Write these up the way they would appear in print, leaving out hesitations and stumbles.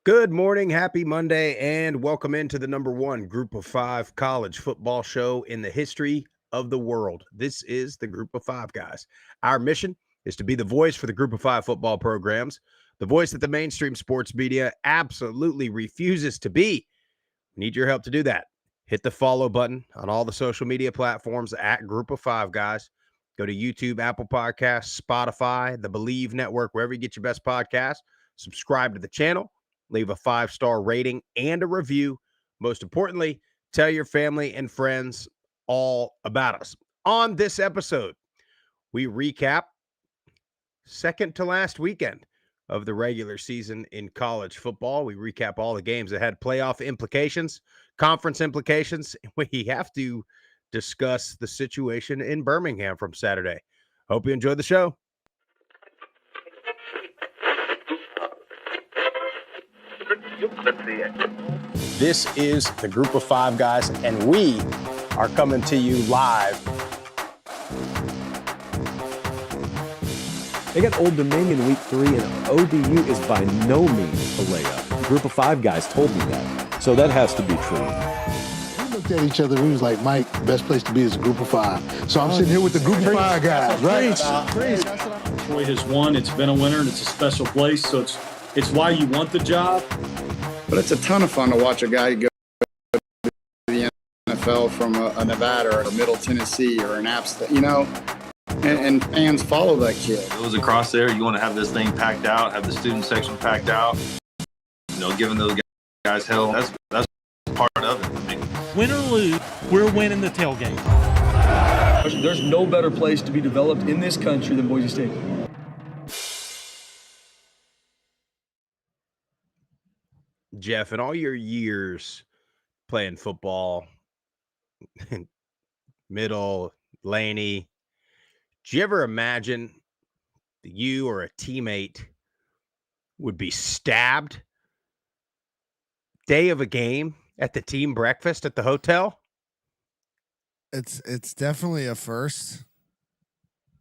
Good morning, happy Monday, and welcome into the number one Group of Five college football show in the history of the world. This is the Group of Five guys. Our mission is to be the voice for the Group of Five football programs, the voice that the mainstream sports media absolutely refuses to be. We need your help to do that. Hit the follow button on all the social media platforms at Group of Five guys. Go to YouTube, Apple Podcasts, Spotify, the Believe Network, wherever you get your best podcasts. Subscribe to the channel. Leave a 5-star rating and a review. Most importantly, tell your family and friends all about us. On this episode, we recap second to last weekend of the regular season in college football. We recap all the games that had playoff implications, conference implications. We have to discuss the situation in Birmingham from Saturday. Hope you enjoyed the show. This is the Group of Five guys, and we are coming to you live. They got Old Dominion week 3, and ODU is by no means a layup. Group of Five guys told me that, so that has to be true. We looked at each other, we was like, Mike, the best place to be is a Group of Five. So I'm sitting here with the Group of Five guys, right? Detroit has won. It's been a winner, and it's a special place. So it's why you want the job. But it's a ton of fun to watch a guy go to the NFL from a Nevada or a Middle Tennessee or an App State, and fans follow that kid. It was across there. You want to have this thing packed out, have the student section packed out, giving those guys hell. That's part of it. I mean, win or lose, we're winning the tailgate. There's no better place to be developed in this country than Boise State. Jeff, in all your years playing football, Middle, Laney, did you ever imagine that you or a teammate would be stabbed day of a game at the team breakfast at the hotel? It's definitely a first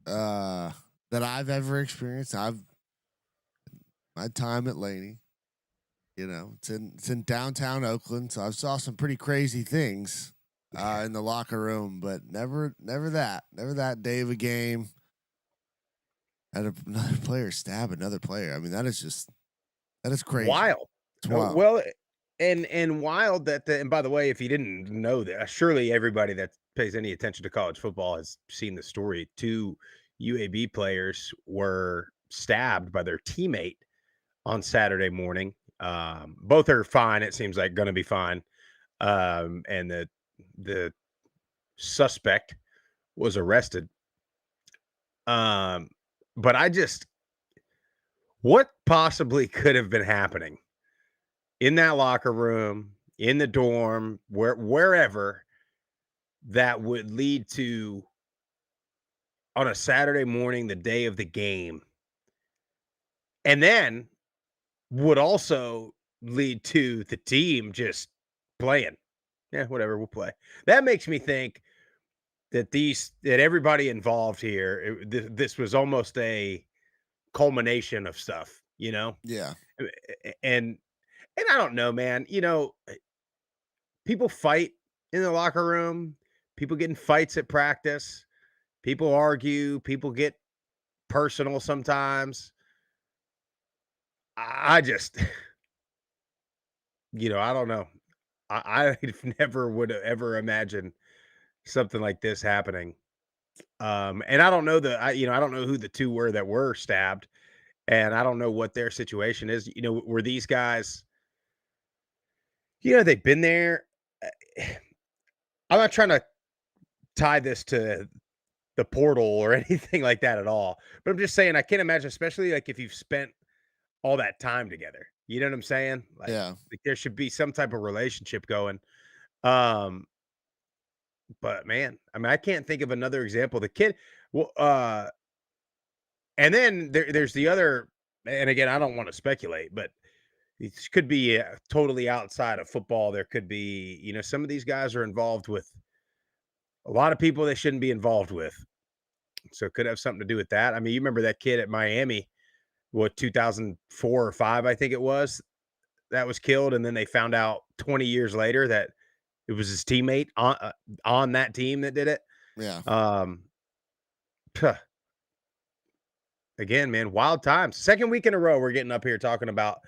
that I've ever experienced. My time at Laney. It's in downtown Oakland, so I saw some pretty crazy things in the locker room, but never that day of a game. Had another player stab another player. I mean, that is crazy. Wild. It's wild. Well, and wild that and by the way, if you didn't know that, surely everybody that pays any attention to college football has seen the story. 2 UAB players were stabbed by their teammate on Saturday morning. Both are fine. It seems like going to be fine. And the suspect was arrested. But what possibly could have been happening in that locker room, in the dorm, wherever that would lead to on a Saturday morning, the day of the game, and then would also lead to the team just playing. Yeah, whatever, we'll play. That makes me think that everybody involved here, this was almost a culmination of stuff, Yeah. And I don't know, man. People fight in the locker room. People get in fights at practice. People argue. People get personal sometimes. I just, I don't know. I never would have ever imagined something like this happening. And I don't know I don't know who the 2 were that were stabbed, and I don't know what their situation is. Were these guys, they've been there. I'm not trying to tie this to the portal or anything like that at all, but I'm just saying, I can't imagine, especially like if you've spent all that time together. You know what I'm saying? Yeah. Like there should be some type of relationship going. But man, I mean, I can't think of another example. The kid, and then there's the other, and again, I don't want to speculate, but it could be totally outside of football. There could be, some of these guys are involved with a lot of people they shouldn't be involved with. So it could have something to do with that. I mean, you remember that kid at Miami, 2004 or 5, I think it was, that was killed, and then they found out 20 years later that it was his teammate on that team that did it. Yeah. Puh. Again, man, wild times. Second week in a row, we're getting up here talking about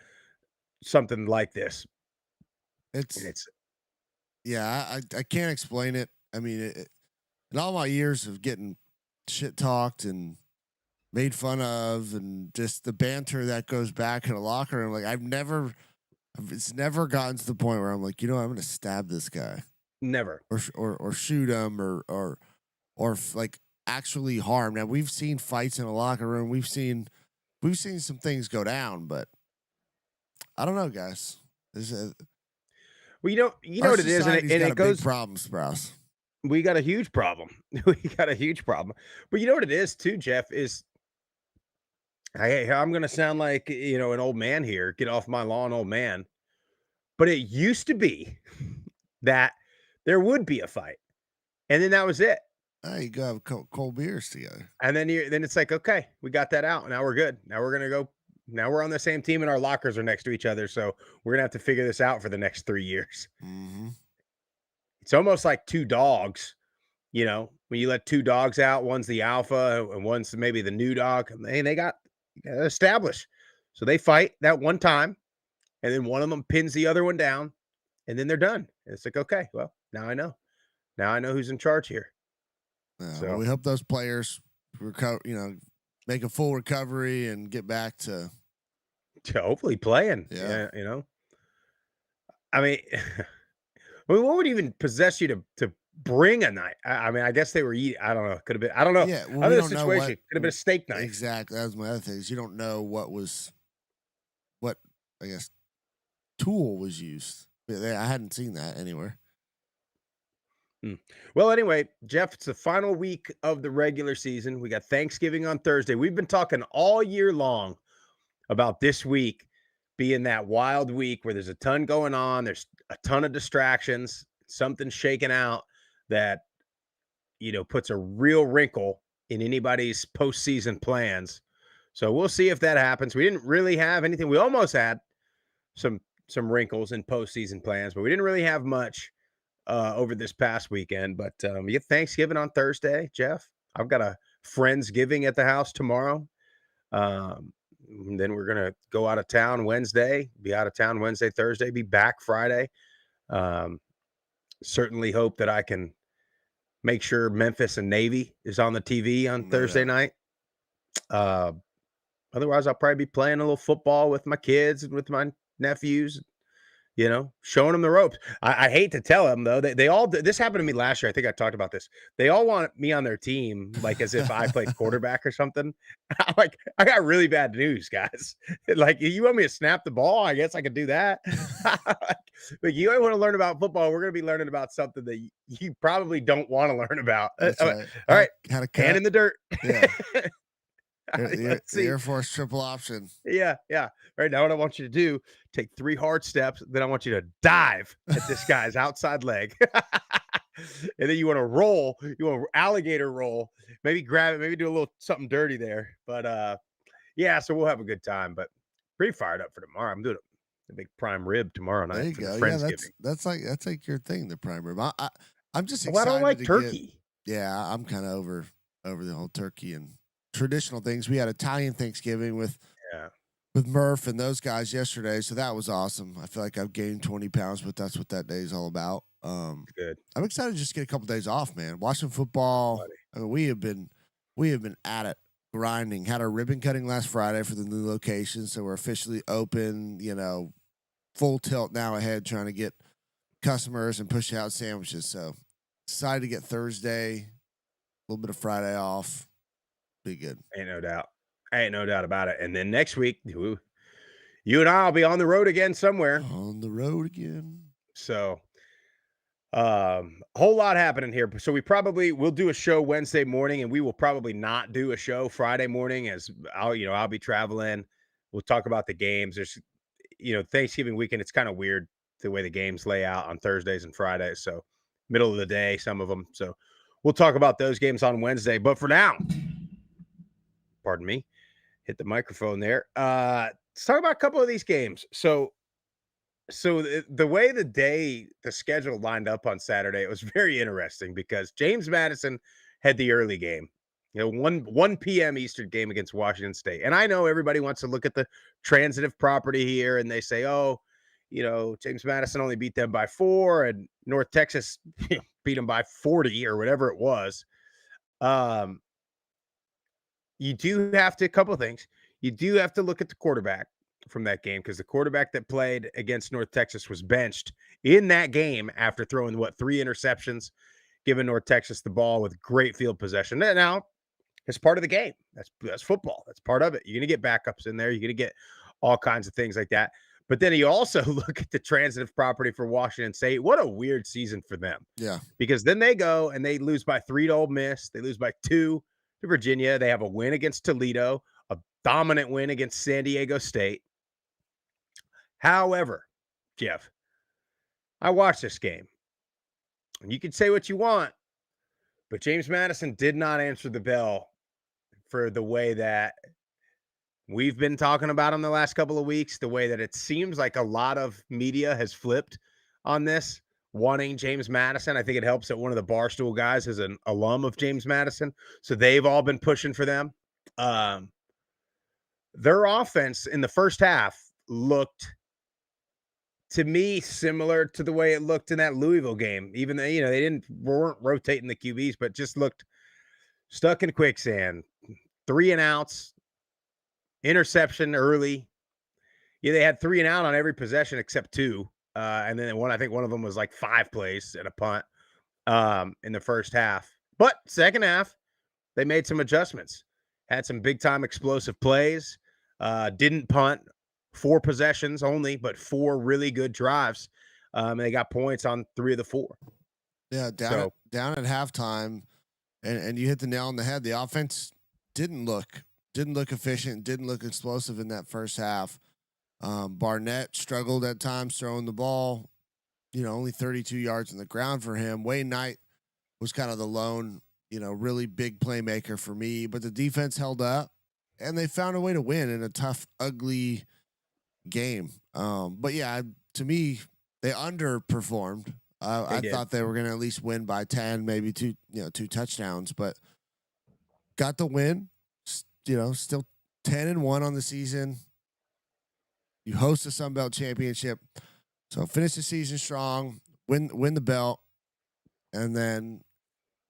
something like this. It's yeah, I can't explain it. I mean, in all my years of getting shit talked and made fun of, and just the banter that goes back in a locker room, like it's never gotten to the point where I'm like, I'm going to stab this guy, Never. or shoot him, or like actually harm. Now we've seen fights in a locker room. We've seen some things go down, but I don't know, guys. Well, you know what it is, and it goes. Big problem, Sprouse. We got a huge problem. We got a huge problem. But you know what it is too, Jeff, is I'm going to sound like, an old man here. Get off my lawn, old man. But it used to be that there would be a fight, and then that was it. You go have cold beers together, and then it's like, okay, we got that out. Now we're good. Now we're gonna go. Now we're on the same team, and our lockers are next to each other. So we're gonna have to figure this out for the next 3 years. Mm-hmm. It's almost like two dogs. When you let two dogs out, one's the alpha and one's maybe the new dog, and they got established. So they fight that one time, and then one of them pins the other one down, and then they're done. And it's like, okay, well, now I know. Now I know who's in charge here. So well, we hope those players make a full recovery and get back to hopefully playing. Yeah. I mean, what would even possess you to bring a night? I mean, I guess they were eating. I don't know. Could have been. I don't know. Yeah. Well, Other situation could have been a steak night. Exactly. That was my other thing. You don't know what I guess tool was used. I hadn't seen that anywhere. Well, anyway, Jeff, it's the final week of the regular season. We got Thanksgiving on Thursday. We've been talking all year long about this week being that wild week where there's a ton going on. There's a ton of distractions, something shaking out that, puts a real wrinkle in anybody's postseason plans. So we'll see if that happens. We didn't really have anything. We almost had some wrinkles in postseason plans, but we didn't really have much over this past weekend. But you get Thanksgiving on Thursday, Jeff. I've got a Friendsgiving at the house tomorrow. Then we're gonna go out of town Wednesday, be out of town Wednesday, Thursday, be back Friday. Certainly hope that I can make sure Memphis and Navy is on the TV on Thursday night. Otherwise, I'll probably be playing a little football with my kids and with my nephews. Showing them the ropes. I hate to tell them though, they all, this happened to me last year. I think I talked about this. They all want me on their team, like as if I played quarterback or something. I'm like, I got really bad news, guys. Like, you want me to snap the ball? I guess I could do that. But you want to learn about football, we're going to be learning about something that you probably don't want to learn about. Right. All right. How to cut. Hand in the dirt. Yeah. The Air Force triple option. Yeah. Right now, what I want you to do, take 3 hard steps. Then I want you to dive at this guy's outside leg. And then you want to roll. You want to alligator roll. Maybe grab it. Maybe do a little something dirty there. But yeah, so we'll have a good time. But pretty fired up for tomorrow. I'm doing a big prime rib tomorrow night. There you for go. The Yeah, Friendsgiving. that's like your thing, the prime rib. I'm just excited. Well, I don't like turkey. Yeah, I'm kind of over the whole turkey and traditional things. We had Italian Thanksgiving with Murph and those guys yesterday, so that was awesome. I feel like I've gained 20 pounds, but that's what that day is all about. Good. I'm excited to just get a couple days off, man. Watching football. Buddy. I mean, we have been at it, grinding. Had our ribbon cutting last Friday for the new location, so we're officially open. Full tilt now ahead, trying to get customers and push out sandwiches. So excited to get Thursday, a little bit of Friday off. Be good. Ain't no doubt about it. And then next week, you and I will be on the road again somewhere. On the road again. So a whole lot happening here. So we'll do a show Wednesday morning, and we will probably not do a show Friday morning, as I'll be traveling. We'll talk about the games. There's Thanksgiving weekend, it's kind of weird the way the games lay out on Thursdays and Fridays. So middle of the day, some of them. So we'll talk about those games on Wednesday. But for now, pardon me, hit the microphone there. Let's talk about a couple of these games. So So the way the schedule lined up on Saturday, it was very interesting because James Madison had the early game, 1 p.m. Eastern game against Washington State. And I know everybody wants to look at the transitive property here and they say, oh, James Madison only beat them by 4 and North Texas beat them by 40 or whatever it was. You do have to, a couple of things. You do have to look at the quarterback from that game because the quarterback that played against North Texas was benched in that game after throwing 3 interceptions, giving North Texas the ball with great field possession. Now, it's part of the game. That's football. That's part of it. You're going to get backups in there. You're going to get all kinds of things like that. But then you also look at the transitive property for Washington State. What a weird season for them. Yeah. Because then they go and they lose by 3 to Ole Miss. They lose by 2 to Virginia. They have a win against Toledo, a dominant win against San Diego State. However, Jeff, I watched this game. And you can say what you want, but James Madison did not answer the bell for the way that we've been talking about him the last couple of weeks, the way that it seems like a lot of media has flipped on this, wanting James Madison. I think it helps that one of the Barstool guys is an alum of James Madison, so they've all been pushing for them. Their offense in the first half looked, to me, similar to the way it looked in that Louisville game, even though, they weren't rotating the QBs, but just looked stuck in quicksand, 3 and outs, interception early. Yeah, they had 3 and out on every possession except 2. And then I think one of them was like 5 plays and a punt in the first half. But second half, they made some adjustments, had some big time explosive plays, didn't punt, 4 possessions only, but 4 really good drives. And they got points on 3 of the 4. Yeah, down at halftime, and you hit the nail on the head. The offense didn't look efficient, didn't look explosive in that first half. Barnett struggled at times throwing the ball, only 32 yards on the ground for him. Wayne Knight was kind of the lone, really big playmaker for me, but the defense held up and they found a way to win in a tough, ugly game. But yeah, to me, they underperformed. I thought they were going to at least win by 10, maybe 2 touchdowns, but got the win. Still 10-1 on the season. You host the Sun Belt Championship, so finish the season strong, win the belt, and then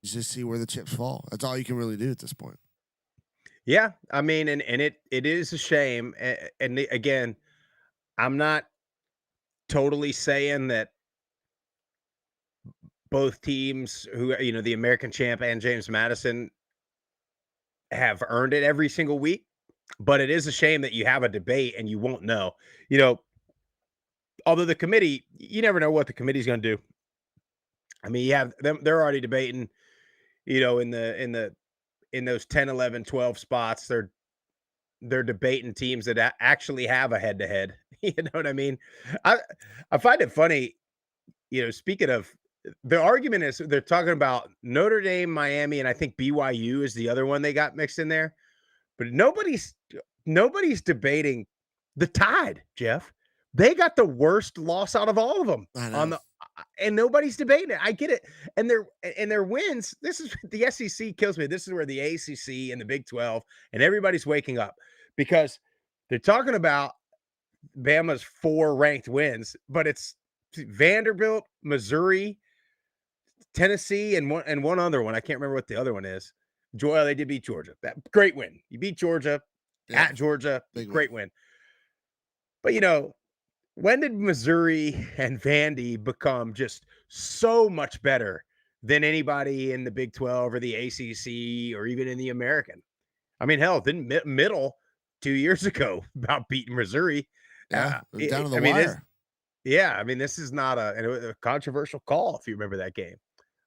you just see where the chips fall. That's all you can really do at this point. Yeah, I mean, and it is a shame. And again, I'm not totally saying that both teams who, the American champ and James Madison have earned it every single week, but it is a shame that you have a debate and you won't know, although the committee, you never know what the committee's going to do. I mean, you have them, they're already debating, in those 10, 11, 12 spots, they're debating teams that actually have a head to head. You know what I mean? I find it funny, speaking of, the argument is they're talking about Notre Dame, Miami, and I think BYU is the other one they got mixed in there. But nobody's debating the Tide, Jeff. They got the worst loss out of all of them and nobody's debating it. I get it. And their wins, this is the SEC kills me. This is where the ACC and the Big 12 and everybody's waking up because they're talking about Bama's 4 ranked wins, but it's Vanderbilt, Missouri, Tennessee, and one other one. I can't remember what the other one is. They did beat Georgia. That great win. You beat Georgia at Georgia. Great win. But when did Missouri and Vandy become just so much better than anybody in the Big 12 or the ACC or even in the American? I mean, hell, didn't Middle 2 years ago about beating Missouri? Yeah, down to the wire. This is not a controversial call if you remember that game.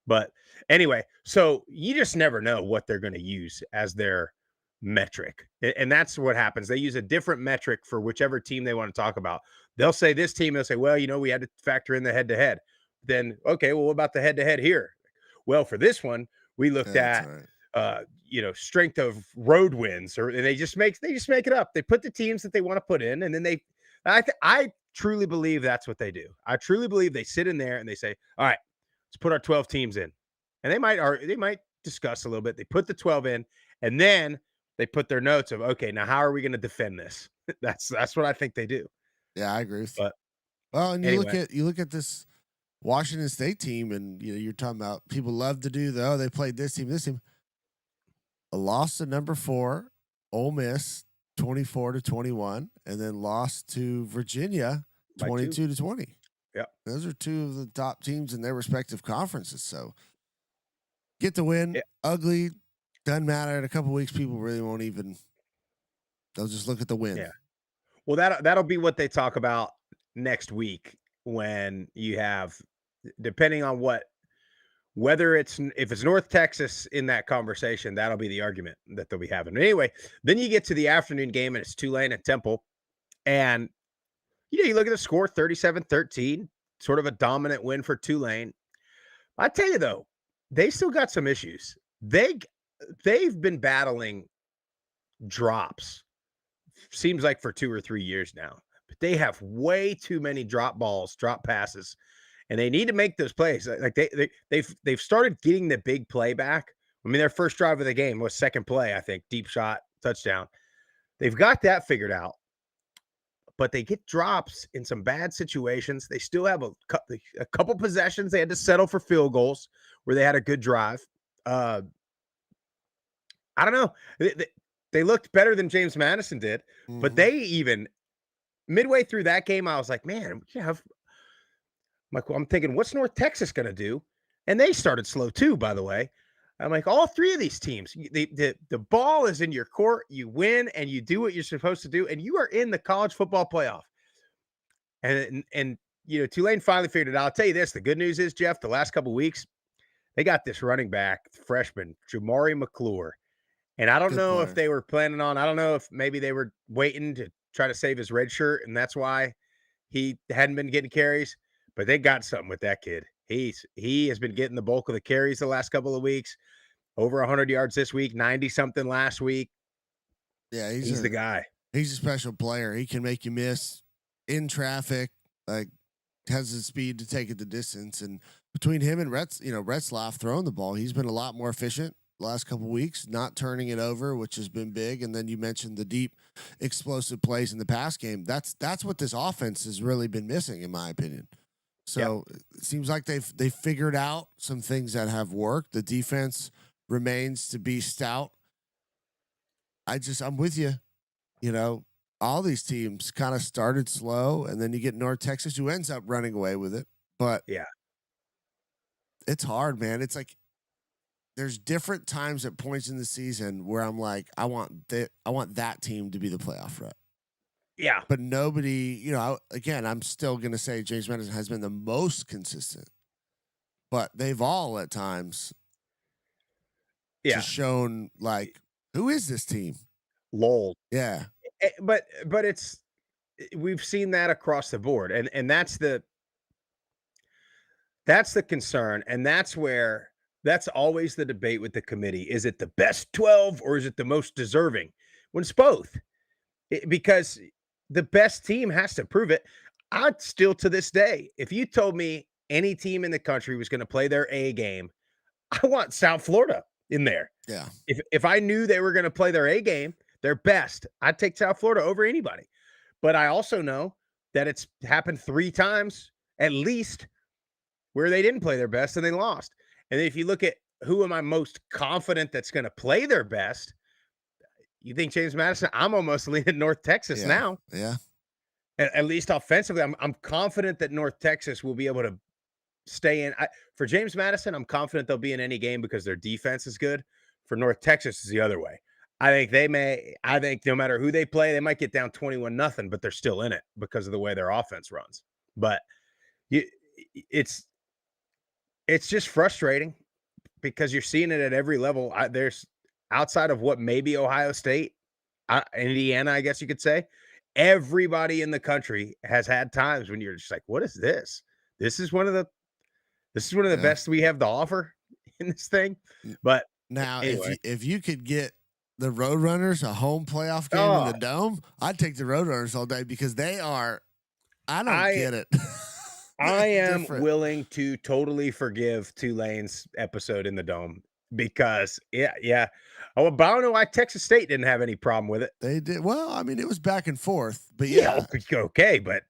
But anyway, so you just never know what they're going to use as their metric. And that's what happens. They use a different metric for whichever team they want to talk about. They'll say this team, they'll say, well, we had to factor in the head-to-head. Then, okay, well, what about the head-to-head here? Well, for this one, we looked at, strength of road wins, and they just make it up. They put the teams that they want to put in, and then I truly believe that's what they do. I truly believe they sit in there and they say, all right, let's put our 12 teams in. And they might discuss a little bit. They put the 12 in, and then they put their notes of, okay, now how are we going to defend this? That's what I think they do. Yeah, I agree with you. But Well, and anyway. you look at this Washington State team, and you're talking about people love to do they played this team. A loss to number 4, Ole Miss, 24-21, and then lost to Virginia, 22-20. Yep. Those are two of the top teams in their respective conferences. So get the win. Yeah. Ugly. Doesn't matter. In a couple weeks, people really won't even. They'll just look at the win. Yeah. Well, that'll be what they talk about next week when you have, depending on whether if it's North Texas in that conversation, that'll be the argument that they'll be having. Anyway, then you get to the afternoon game and it's Tulane at Temple. And, you look at the score, 37-13, sort of a dominant win for Tulane. I tell you, though, they still got some issues. They've been battling drops, seems like for 2 or 3 years now. But they have way too many drop passes. And they need to make those plays. Like they've started getting the big play back. I mean, their first drive of the game was second play, I think, deep shot, touchdown. They've got that figured out, but they get drops in some bad situations. They still have a couple possessions they had to settle for field goals where they had a good drive. I don't know. They looked better than James Madison did, but they even midway through that game, I was like, man, I'm thinking, what's North Texas going to do? And they started slow too, by the way. I'm like, all three of these teams, the ball is in your court. You win and you do what you're supposed to do, and you are in the college football playoff. And Tulane finally figured it out. I'll tell you this: the good news is, Jeff, the last couple of weeks, they got this running back, freshman Jamari McClure, and I don't know if they were planning on. I don't know if maybe they were waiting to try to save his red shirt, and that's why he hadn't been getting carries. But they got something with that kid. He has been getting the bulk of the carries the last couple of weeks. Over 100 yards this week, 90-something last week. Yeah, he's the guy. He's a special player. He can make you miss in traffic. Like, has the speed to take it the distance. And between him and Retzlaff throwing the ball, he's been a lot more efficient the last couple of weeks, not turning it over, which has been big. And then you mentioned the deep, explosive plays in the pass game. That's what this offense has really been missing, in my opinion. So It seems like they've figured out some things that have worked. The defense remains to be stout. I'm with you. All these teams kind of started slow, and then you get North Texas, who ends up running away with it. But it's hard, man. It's like there's different times at points in the season where I'm like, I want that team to be the playoff rep. Yeah. But nobody, again, I'm still going to say James Madison has been the most consistent. But they've all at times just shown, like, who is this team? Lulled. Yeah. But we've seen that across the board. And that's the concern. And that's always the debate with the committee. Is it the best 12 or is it the most deserving? When it's both. Because the best team has to prove it. I'd still, to this day, if you told me any team in the country was going to play their A game, I want South Florida in there. Yeah. If I knew they were going to play their A game, their best, I'd take South Florida over anybody. But I also know that it's happened 3 times at least where they didn't play their best and they lost. And if you look at who am I most confident that's going to play their best, you think James Madison? I'm almost leaning North Texas now. Yeah. At least offensively, I'm confident that North Texas will be able to stay in. For James Madison, I'm confident they'll be in any game because their defense is good. For North Texas, is the other way. I think no matter who they play, they might get down 21-0, but they're still in it because of the way their offense runs. But it's just frustrating because you're seeing it at every level. There's outside of what maybe Ohio State, Indiana, I guess you could say, everybody in the country has had times when you're just like, what is this? This is one of the best we have to offer in this thing. But now, anyway. if you could get the Roadrunners a home playoff game in the Dome, I'd take the Roadrunners all day because they are I don't get it. I am Different. willing to totally forgive Tulane's episode in the Dome because, yeah. Oh, but I don't know why Texas State didn't have any problem with it. They did well. I mean, it was back and forth, but Yeah, yeah. okay, but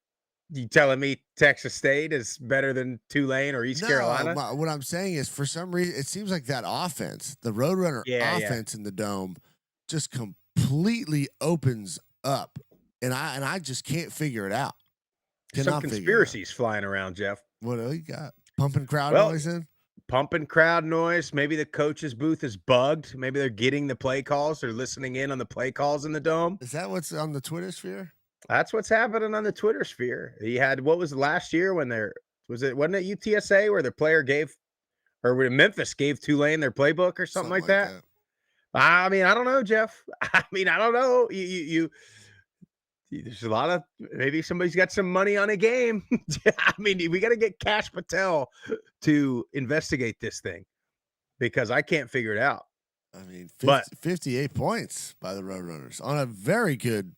you telling me Texas State is better than Tulane or East Carolina? What I'm saying is, for some reason, it seems like that offense, the Roadrunner Yeah. offense in the Dome, just completely opens up, and I just can't figure it out. Some conspiracies flying around, Jeff. What do you got? Pumping crowd Well, noise in? Pumping crowd noise. Maybe the coach's booth is bugged. Maybe they're getting the play calls. They're listening in on the play calls in the Dome. Is that what's on the Twitter sphere? That's what's happening on the Twitter sphere. He had, what was last year when wasn't it UTSA where the player gave, or when Memphis gave Tulane their playbook or something like that? I mean, I don't know, Jeff. I mean, I don't know. There's a lot of, maybe somebody's got some money on a game. I mean, we got to get Cash Patel to investigate this thing because I can't figure it out. I mean, 58 points by the Roadrunners on a very good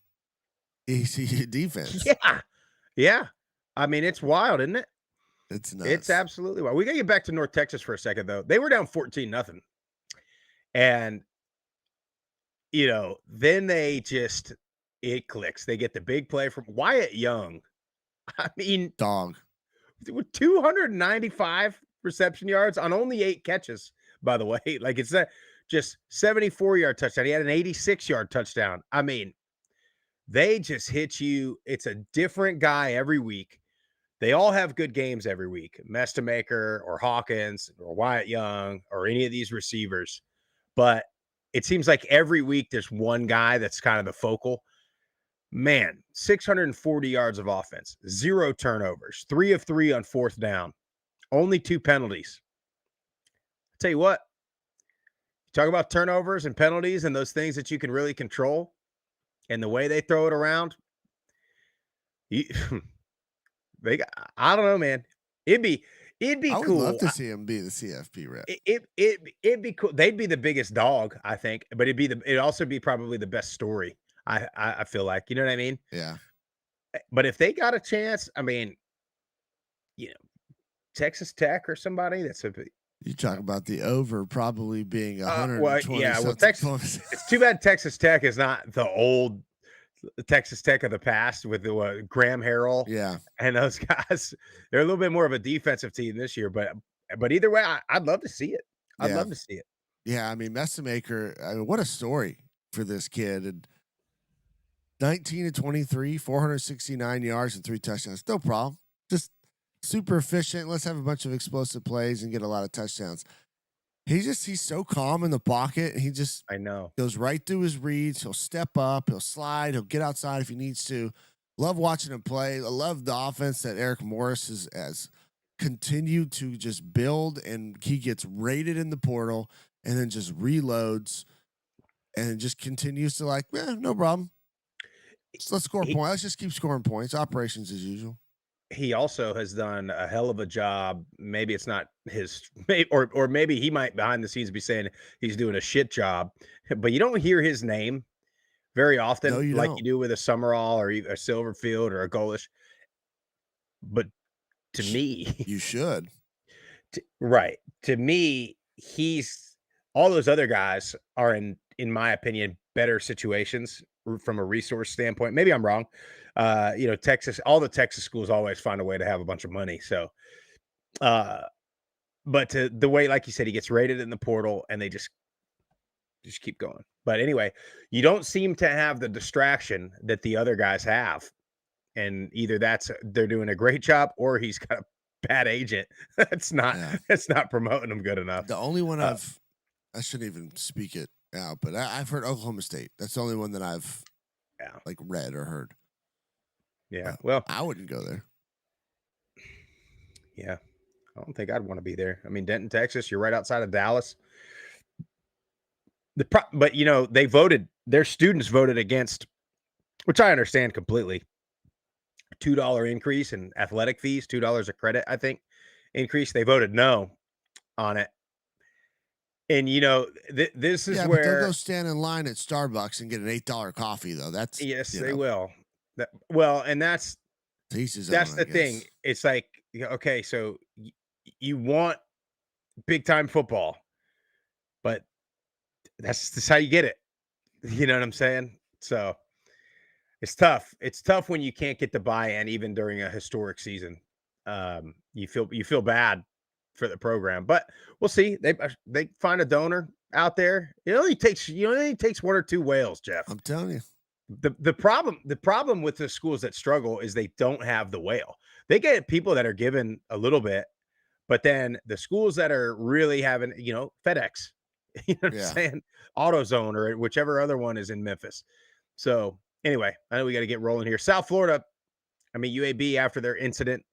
ECU defense. Yeah. I mean, it's wild, isn't it? It's nuts. It's absolutely wild. We got to get back to North Texas for a second, though. They were down 14-0. And, then it clicks. They get the big play from Wyatt Young. I mean, dog. With 295 reception yards on only 8 catches, by the way. Like, it's just 74-yard touchdown. He had an 86-yard touchdown. I mean, they just hit you. It's a different guy every week. They all have good games every week. Mestamaker or Hawkins or Wyatt Young or any of these receivers. But it seems like every week there's one guy that's kind of the focal. Man, 640 yards of offense, 0 turnovers, 3 of 3 on 4th down, only 2 penalties. I'll tell you what, talk about turnovers and penalties and those things that you can really control and the way they throw it around. I don't know, man. It'd be I would cool. love to see him be the CFP rep. It'd be cool. They'd be the biggest dog, I think, but it'd also be probably the best story. I feel like, you know what I mean? Yeah. But if they got a chance, I mean, Texas Tech or somebody you talk about the over probably being 120. Texas. It's too bad Texas Tech is not the old Texas Tech of the past with the Graham Harrell. Yeah, and those guys. They're a little bit more of a defensive team this year, but either way, I'd love to see it. I'd love to see it. Yeah, I mean, Mestamaker. I mean, what a story for this kid. And 19-23, 469 yards and 3 touchdowns. No problem. Just super efficient. Let's have a bunch of explosive plays and get a lot of touchdowns. He's so calm in the pocket. He just goes right through his reads. He'll step up. He'll slide. He'll get outside if he needs to. Love watching him play. I love the offense that Eric Morris has continued to just build, and he gets rated in the portal and then just reloads and just continues to no problem. Let's score points. Let's just keep scoring points. Operations as usual. He also has done a hell of a job. Maybe it's not his, or maybe he might behind the scenes be saying he's doing a shit job, but you don't hear his name very often, like you do with a Summerall or a Silverfield or a Golish. But to me, you should. Right. To me, all those other guys are in my opinion, better situations from a resource standpoint. Maybe I'm wrong. Texas, all the Texas schools always find a way to have a bunch of money. So, but the way, like you said, he gets rated in the portal and they just keep going. But anyway, you don't seem to have the distraction that the other guys have. And either they're doing a great job or he's got a bad agent. That's not promoting him good enough. The only one I shouldn't even speak it out, but I've heard Oklahoma State. That's the only one that I've read or heard. Yeah. Well, I wouldn't go there. Yeah. I don't think I'd want to be there. I mean, Denton, Texas, you're right outside of Dallas. But their students voted against, which I understand completely, $2 increase in athletic fees, $2 a credit, I think, increase. They voted no on it. And, this is where... But they'll go stand in line at Starbucks and get an $8 coffee, though. That's... Yes, they will. And that's Teach his That's own, the I thing. guess. It's like, okay, so you want big time football, but that's how you get it. You know what I'm saying? So it's tough. It's tough when you can't get the buy-in even during a historic season. You feel bad for the program, but we'll see. They find a donor out there. It only takes one or two whales, Jeff. I'm telling you. The problem with the schools that struggle is they don't have the whale. They get people that are given a little bit, but then the schools that are really having, FedEx, you know what I'm Yeah. saying? AutoZone or whichever other one is in Memphis. So anyway, I know we got to get rolling here. South Florida, I mean, UAB after their incident,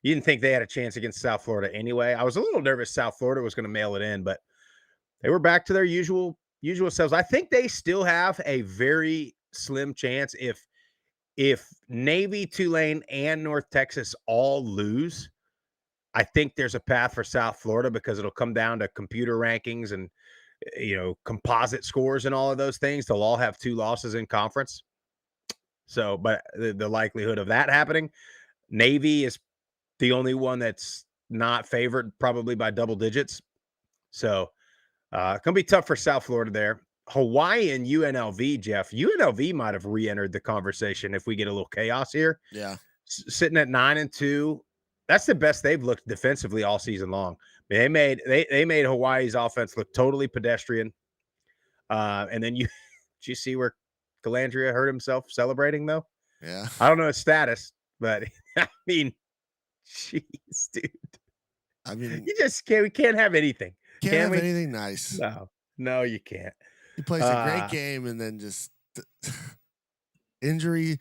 you didn't think they had a chance against South Florida anyway. I was a little nervous South Florida was going to mail it in, but they were back to their usual selves. I think they still have a very slim chance if Navy, Tulane, and North Texas all lose. I think there's a path for South Florida because it'll come down to computer rankings and composite scores and all of those things. They'll all have 2 losses in conference. So, but the likelihood of that happening, Navy is the only one that's not favored, probably by double digits. So, it's gonna be tough for South Florida there. Hawaii and UNLV, Jeff. UNLV might have re-entered the conversation if we get a little chaos here. Yeah. Sitting at 9-2. That's the best they've looked defensively all season long. They made Hawaii's offense look totally pedestrian. And then did you see where Calandria hurt himself celebrating though? Yeah. I don't know his status, but I mean, jeez, dude. I mean, You just can't. We can't have anything. can't Can have we? anything nice. No, you can't. He plays a great game and then just injured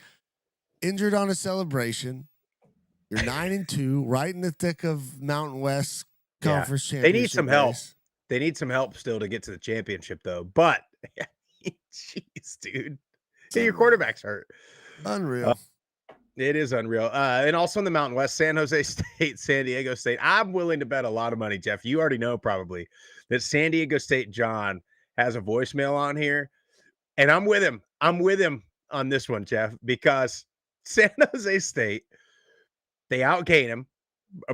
on a celebration. You're 9-2, right in the thick of Mountain West Conference They Championship. need some help. race. They need some help still to get to the championship, though. But, jeez, dude, hey, your quarterback's hurt. Unreal. It is unreal. And also in the Mountain West, San Jose State, San Diego State. I'm willing to bet a lot of money, Jeff. You already know probably that San Diego State John has a voicemail on here, and I'm with him. I'm with him on this one, Jeff, because San Jose State, they outgain him,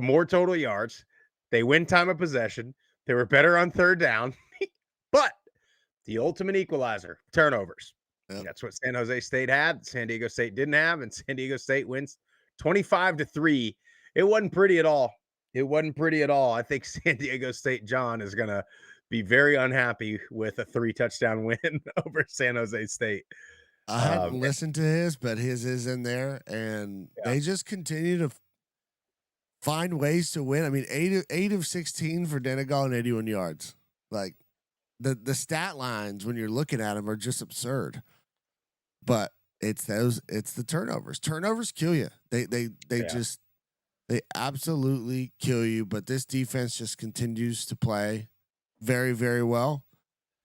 more total yards. They win time of possession. They were better on third down, but the ultimate equalizer, turnovers. Yep. That's what San Jose State had. San Diego State didn't have, and San Diego State wins 25-3. It wasn't pretty at all. It wasn't pretty at all. I think San Diego State John is going to be very unhappy with a 3-touchdown win over San Jose State. I hadn't listened to his, but his is in there, and they just continue to find ways to win. I mean, 8 of 16 for Denegal and 81 yards. Like the stat lines when you're looking at them are just absurd. But it's the turnovers. Turnovers kill you. They absolutely kill you. But this defense just continues to play very, very well.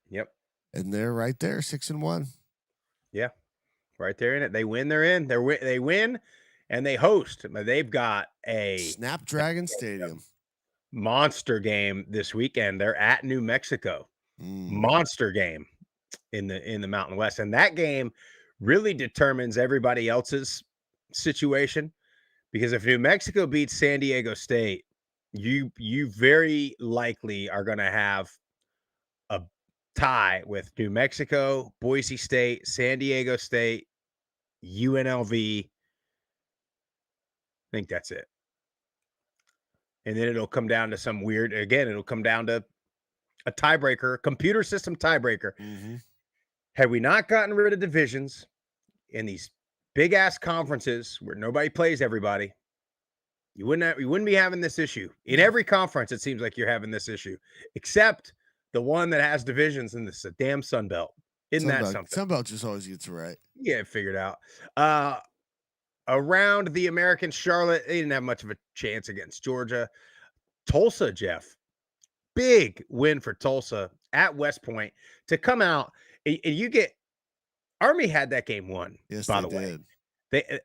Yep. And they're right there, 6-1. Yeah. Right there in it. They win, they're in. They win and they host. They've got a Snapdragon Stadium monster game this weekend. They're at New Mexico. Monster game in the Mountain West. And that game really determines everybody else's situation, because if New Mexico beats San Diego State, you very likely are going to have a tie with New Mexico, Boise State, San Diego State, UNLV. I think that's it. And then it'll come down to it'll come down to a tiebreaker, computer system tiebreaker. Mm-hmm. Had we not gotten rid of divisions in these big ass conferences where nobody plays everybody, you wouldn't be having this issue. In every conference, it seems like you're having this issue, except the one that has divisions, and this is a damn Sun Belt. Isn't that something? Sun Belt just always gets it right. Yeah, figured out. Around the American, Charlotte, they didn't have much of a chance against Georgia. Tulsa, Jeff, big win for Tulsa at West Point to come out. And you get Army had that game won. Yes, by the way.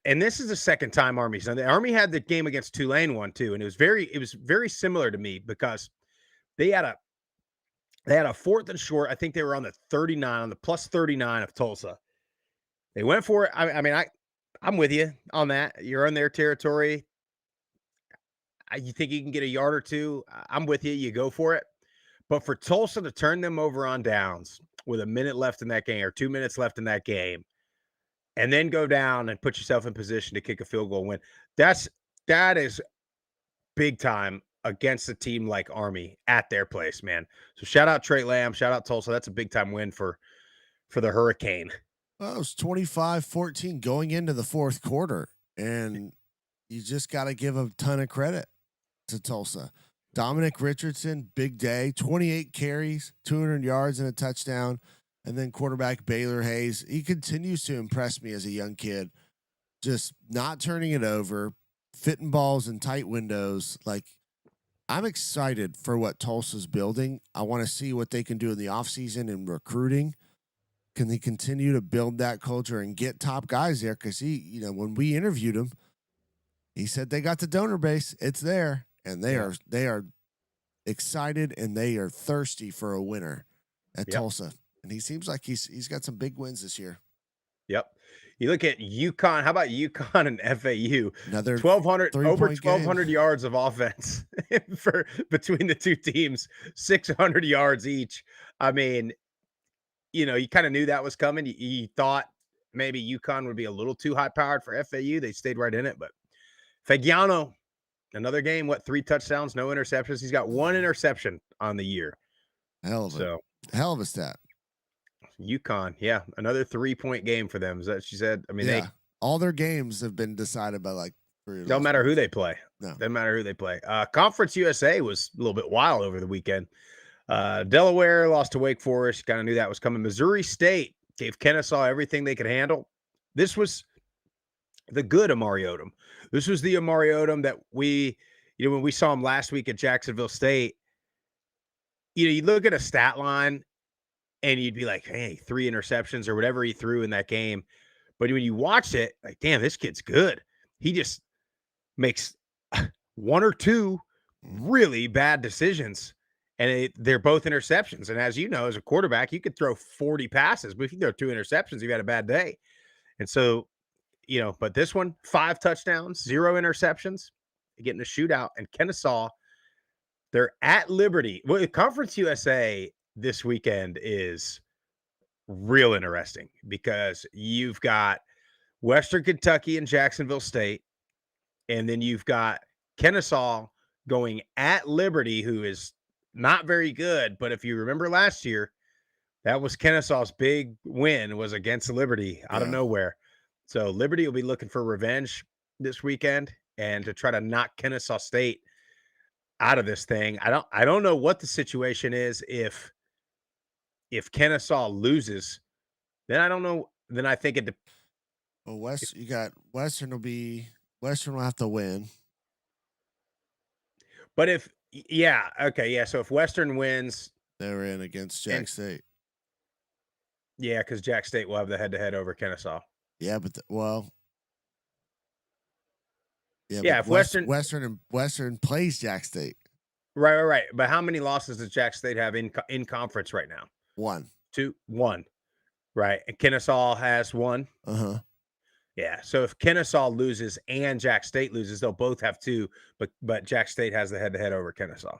And this is the second time Army's done. The Army had the game against Tulane one too, and it was very similar to me because they had a 4th and short. I think they were on the 39, on the plus 39 of Tulsa. They went for it. I mean, I'm with you on that. You're on their territory. You think you can get a yard or two? I'm with you. You go for it. But for Tulsa to turn them over on downs with a minute left in that game or 2 minutes left in that game, and then go down and put yourself in position to kick a field goal win, that is big time against a team like Army at their place, man. So shout out Trey Lamb, shout out Tulsa. That's a big time win for the Hurricane. Well, it was 25-14 going into the fourth quarter, and you just got to give a ton of credit to Tulsa. Dominic Richardson, big day, 28 carries, 200 yards, and a touchdown. And then quarterback Baylor Hayes, he continues to impress me as a young kid, just not turning it over, fitting balls in tight windows. Like, I'm excited for what Tulsa's building. I want to see what they can do in the offseason and recruiting. Can they continue to build that culture and get top guys there? Because when we interviewed him, he said they got the donor base. It's there. And they are excited and they are thirsty for a winner at Tulsa. And he seems like he's got some big wins this year. Yep. You look at UConn. How about UConn and FAU? Another 1,200 over 1,200 game. yards of offense for between the two teams, 600 yards each. I mean, you kind of knew that was coming. You thought maybe UConn would be a little too high powered for FAU. They stayed right in it, but Fagiano, another game, 3 touchdowns, no interceptions. He's got 1 interception on the year. Hell of a stat. UConn, yeah, another 3-point game for them. Is that what she said? I mean, all their games have been decided by like 3. Don't matter who they play. No. Doesn't matter who they play. Conference USA was a little bit wild over the weekend. Delaware lost to Wake Forest. Kind of knew that was coming. Missouri State gave Kennesaw everything they could handle. This was the good Amari Odom. This was the Amari Odom that we, when we saw him last week at Jacksonville State, you look at a stat line and you'd be like, hey, 3 interceptions or whatever he threw in that game. But when you watch it, like, damn, this kid's good. He just makes 1 or 2 really bad decisions. And they're both interceptions. And as you know, as a quarterback, you could throw 40 passes, but if you throw 2 interceptions, you've had a bad day. And so, but this one, 5 touchdowns, 0 interceptions, getting a shootout. And Kennesaw, they're at Liberty. Well, Conference USA this weekend is real interesting because you've got Western Kentucky and Jacksonville State, and then you've got Kennesaw going at Liberty, who is not very good. But if you remember last year, that was Kennesaw's big win, was against Liberty out of nowhere. So Liberty will be looking for revenge this weekend and to try to knock Kennesaw State out of this thing. I don't know what the situation is if Kennesaw loses, then I don't know. Then I think it. Well, you got Western will have to win. But if so if Western wins, they're in against Jack State. Yeah, because Jack State will have the head-to-head over Kennesaw. Yeah, but if Western plays Jack State. Right. But how many losses does Jack State have in conference right now? 1. 2, 1. Right. And Kennesaw has 1. Uh-huh. Yeah. So if Kennesaw loses and Jack State loses, they'll both have 2, but Jack State has the head-to-head over Kennesaw.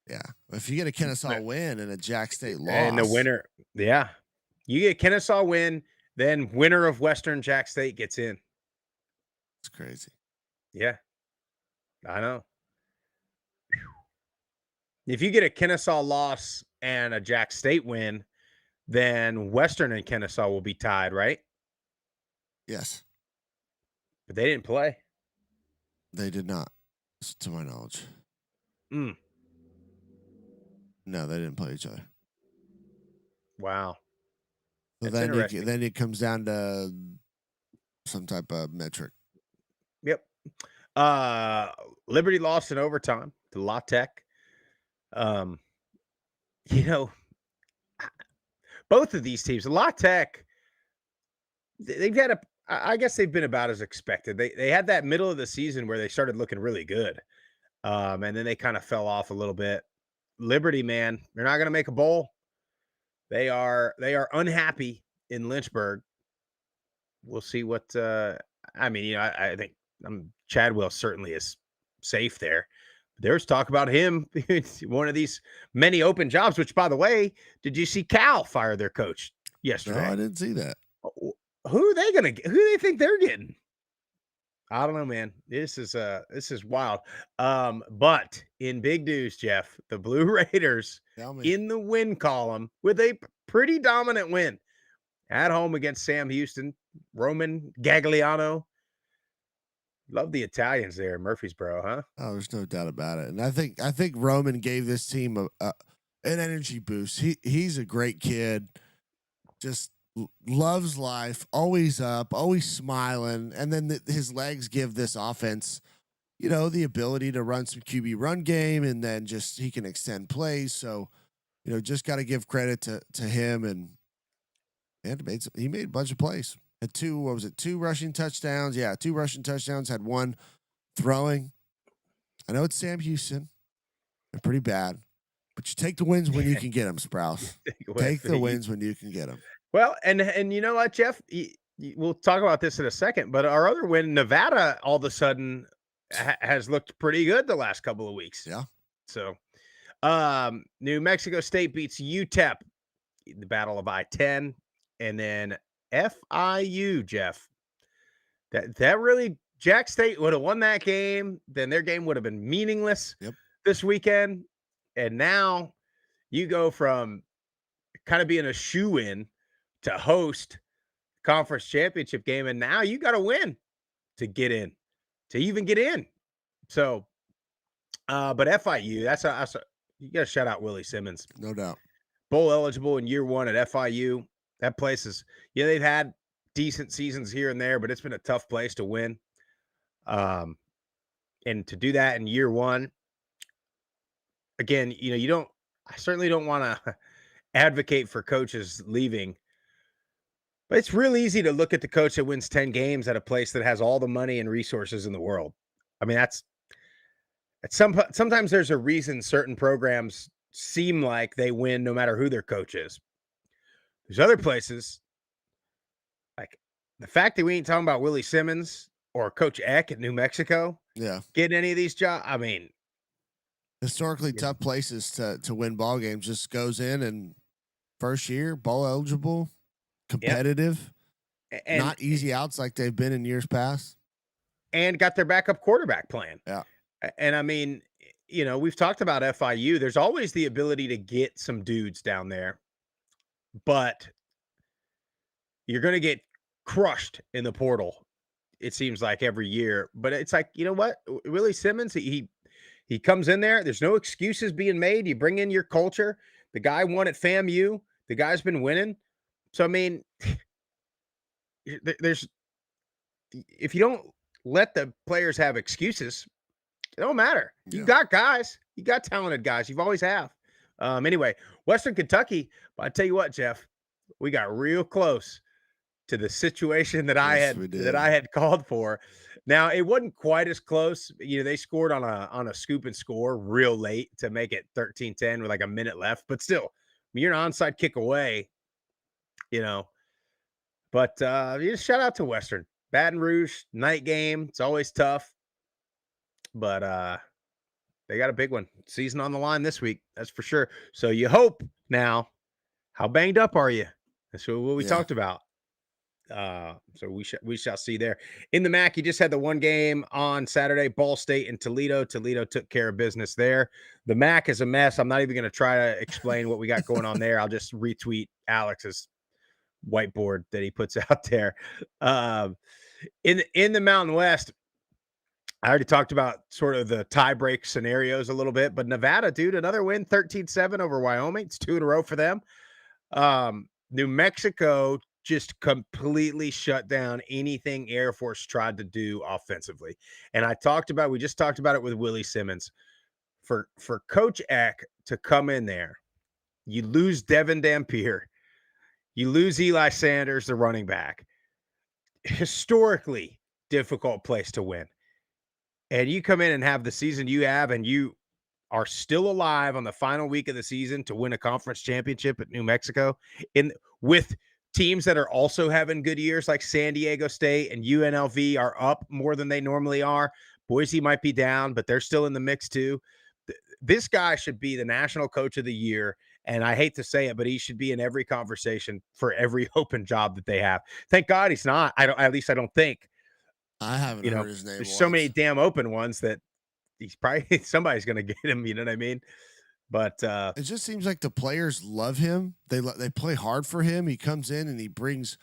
Yeah. If you get a Kennesaw win and a Jack State loss. And the winner, you get Kennesaw win, then winner of Western Jack State gets in. It's crazy. Yeah. I know. If you get a Kennesaw loss and a Jack State win, then Western and Kennesaw will be tied, right? Yes. But they didn't play. They did not, to my knowledge. No, they didn't play each other. Wow. So then it comes down to some type of metric. Yep. Liberty lost in overtime to La Tech. Both of these teams, La Tech, they've had I guess they've been about as expected. They had that middle of the season where they started looking really good. And then they kind of fell off a little bit. Liberty, man, they're not going to make a bowl. They are unhappy in Lynchburg. we'll see what. I mean, I think Chadwell certainly is safe there. There's talk about him one of these many open jobs. Which, by the way, did you see Cal fire their coach No, yesterday? I didn't see that. Who are they gonna get? Who do they think they're getting? I don't know, man. This is wild. But in big news, Jeff, the Blue Raiders Tell me. in the win column with a pretty dominant win at home against Sam Houston. Roman Gagliano. Love the Italians there in Murfreesboro, huh? Oh, there's no doubt about it. And I think Roman gave this team an energy boost. He's a great kid. Just loves life, always up, always smiling. And then his legs give this offense, the ability to run some QB run game, and then just he can extend plays. So, just got to give credit to him, and he made a bunch of plays. Had two rushing touchdowns? Yeah, 2 rushing touchdowns. Had 1 throwing. I know it's Sam Houston. They're pretty bad, but you take the wins when you can get them, Sprouse. Take the wins when you can get them. Well, and you know what, Jeff? We'll talk about this in a second, but our other win, Nevada, all of a sudden has looked pretty good the last couple of weeks. Yeah. So, New Mexico State beats UTEP, the Battle of I-10, and then FIU, Jeff. That really, Jack State would have won that game. Then their game would have been meaningless this weekend. And now you go from kind of being a shoe-in to host conference championship game, and now you got to win to get in, to even get in. So, but FIU, that's you got to shout out Willie Simmons. No doubt. Bowl eligible in year 1 at FIU. That place is, they've had decent seasons here and there, but it's been a tough place to win. And to do that in year 1, again, I certainly don't want to advocate for coaches leaving, but it's real easy to look at the coach that wins 10 games at a place that has all the money and resources in the world. I mean, sometimes there's a reason certain programs seem like they win no matter who their coach is. There's other places, like the fact that we ain't talking about Willie Simmons or Coach Eck at New Mexico. Yeah. Getting any of these jobs. I mean, historically tough places to win ball games. Just goes in and first year, bowl eligible, competitive, and not easy outs like they've been in years past. And got their backup quarterback playing. Yeah. And I mean, we've talked about FIU. There's always the ability to get some dudes down there, but you're going to get crushed in the portal. It seems like every year, but it's like, you know what? Willie Simmons, he comes in there. There's no excuses being made. You bring in your culture. The guy won at FAMU. The guy's been winning. So, I mean, if you don't let the players have excuses, it don't matter. You got guys. You got talented guys. You've always have. Anyway, Western Kentucky, but I tell you what, Jeff, we got real close to the situation that I had called for. Now, it wasn't quite as close. They scored on a scoop and score real late to make it 13-10 with like a minute left, but still, you're an onside kick away, But just shout out to Western. Baton Rouge, night game. It's always tough. But they got a big one. Season on the line this week, that's for sure. So you hope now. How banged up are you? That's what we talked about. So we shall see there. In the MAC, you just had the one game on Saturday, Ball State and Toledo. Toledo took care of business there. The MAC is a mess. I'm not even going to try to explain what we got going on there. I'll just retweet Alex's whiteboard that he puts out there. In the Mountain West, I already talked about sort of the tie break scenarios a little bit, but Nevada, dude, another win, 13-7 over Wyoming. It's 2 in a row for them. New Mexico just completely shut down anything Air Force tried to do offensively. And we just talked about it with Willie Simmons. For Coach Eck to come in there, you lose Devin Dampier, you lose Eli Sanders, the running back. Historically difficult place to win. And you come in and have the season you have, and you are still alive on the final week of the season to win a conference championship at New Mexico with teams that are also having good years, like San Diego State and UNLV, are up more than they normally are. Boise might be down, but they're still in the mix too. This guy should be the national coach of the year. And I hate to say it, but he should be in every conversation for every open job that they have. Thank God he's not. At least I don't think. I haven't You know, heard his name. there's so many damn open ones that he's probably somebody's going to get him. You know what I mean? But it just seems like the players love him. They play hard for him. He comes in and he brings,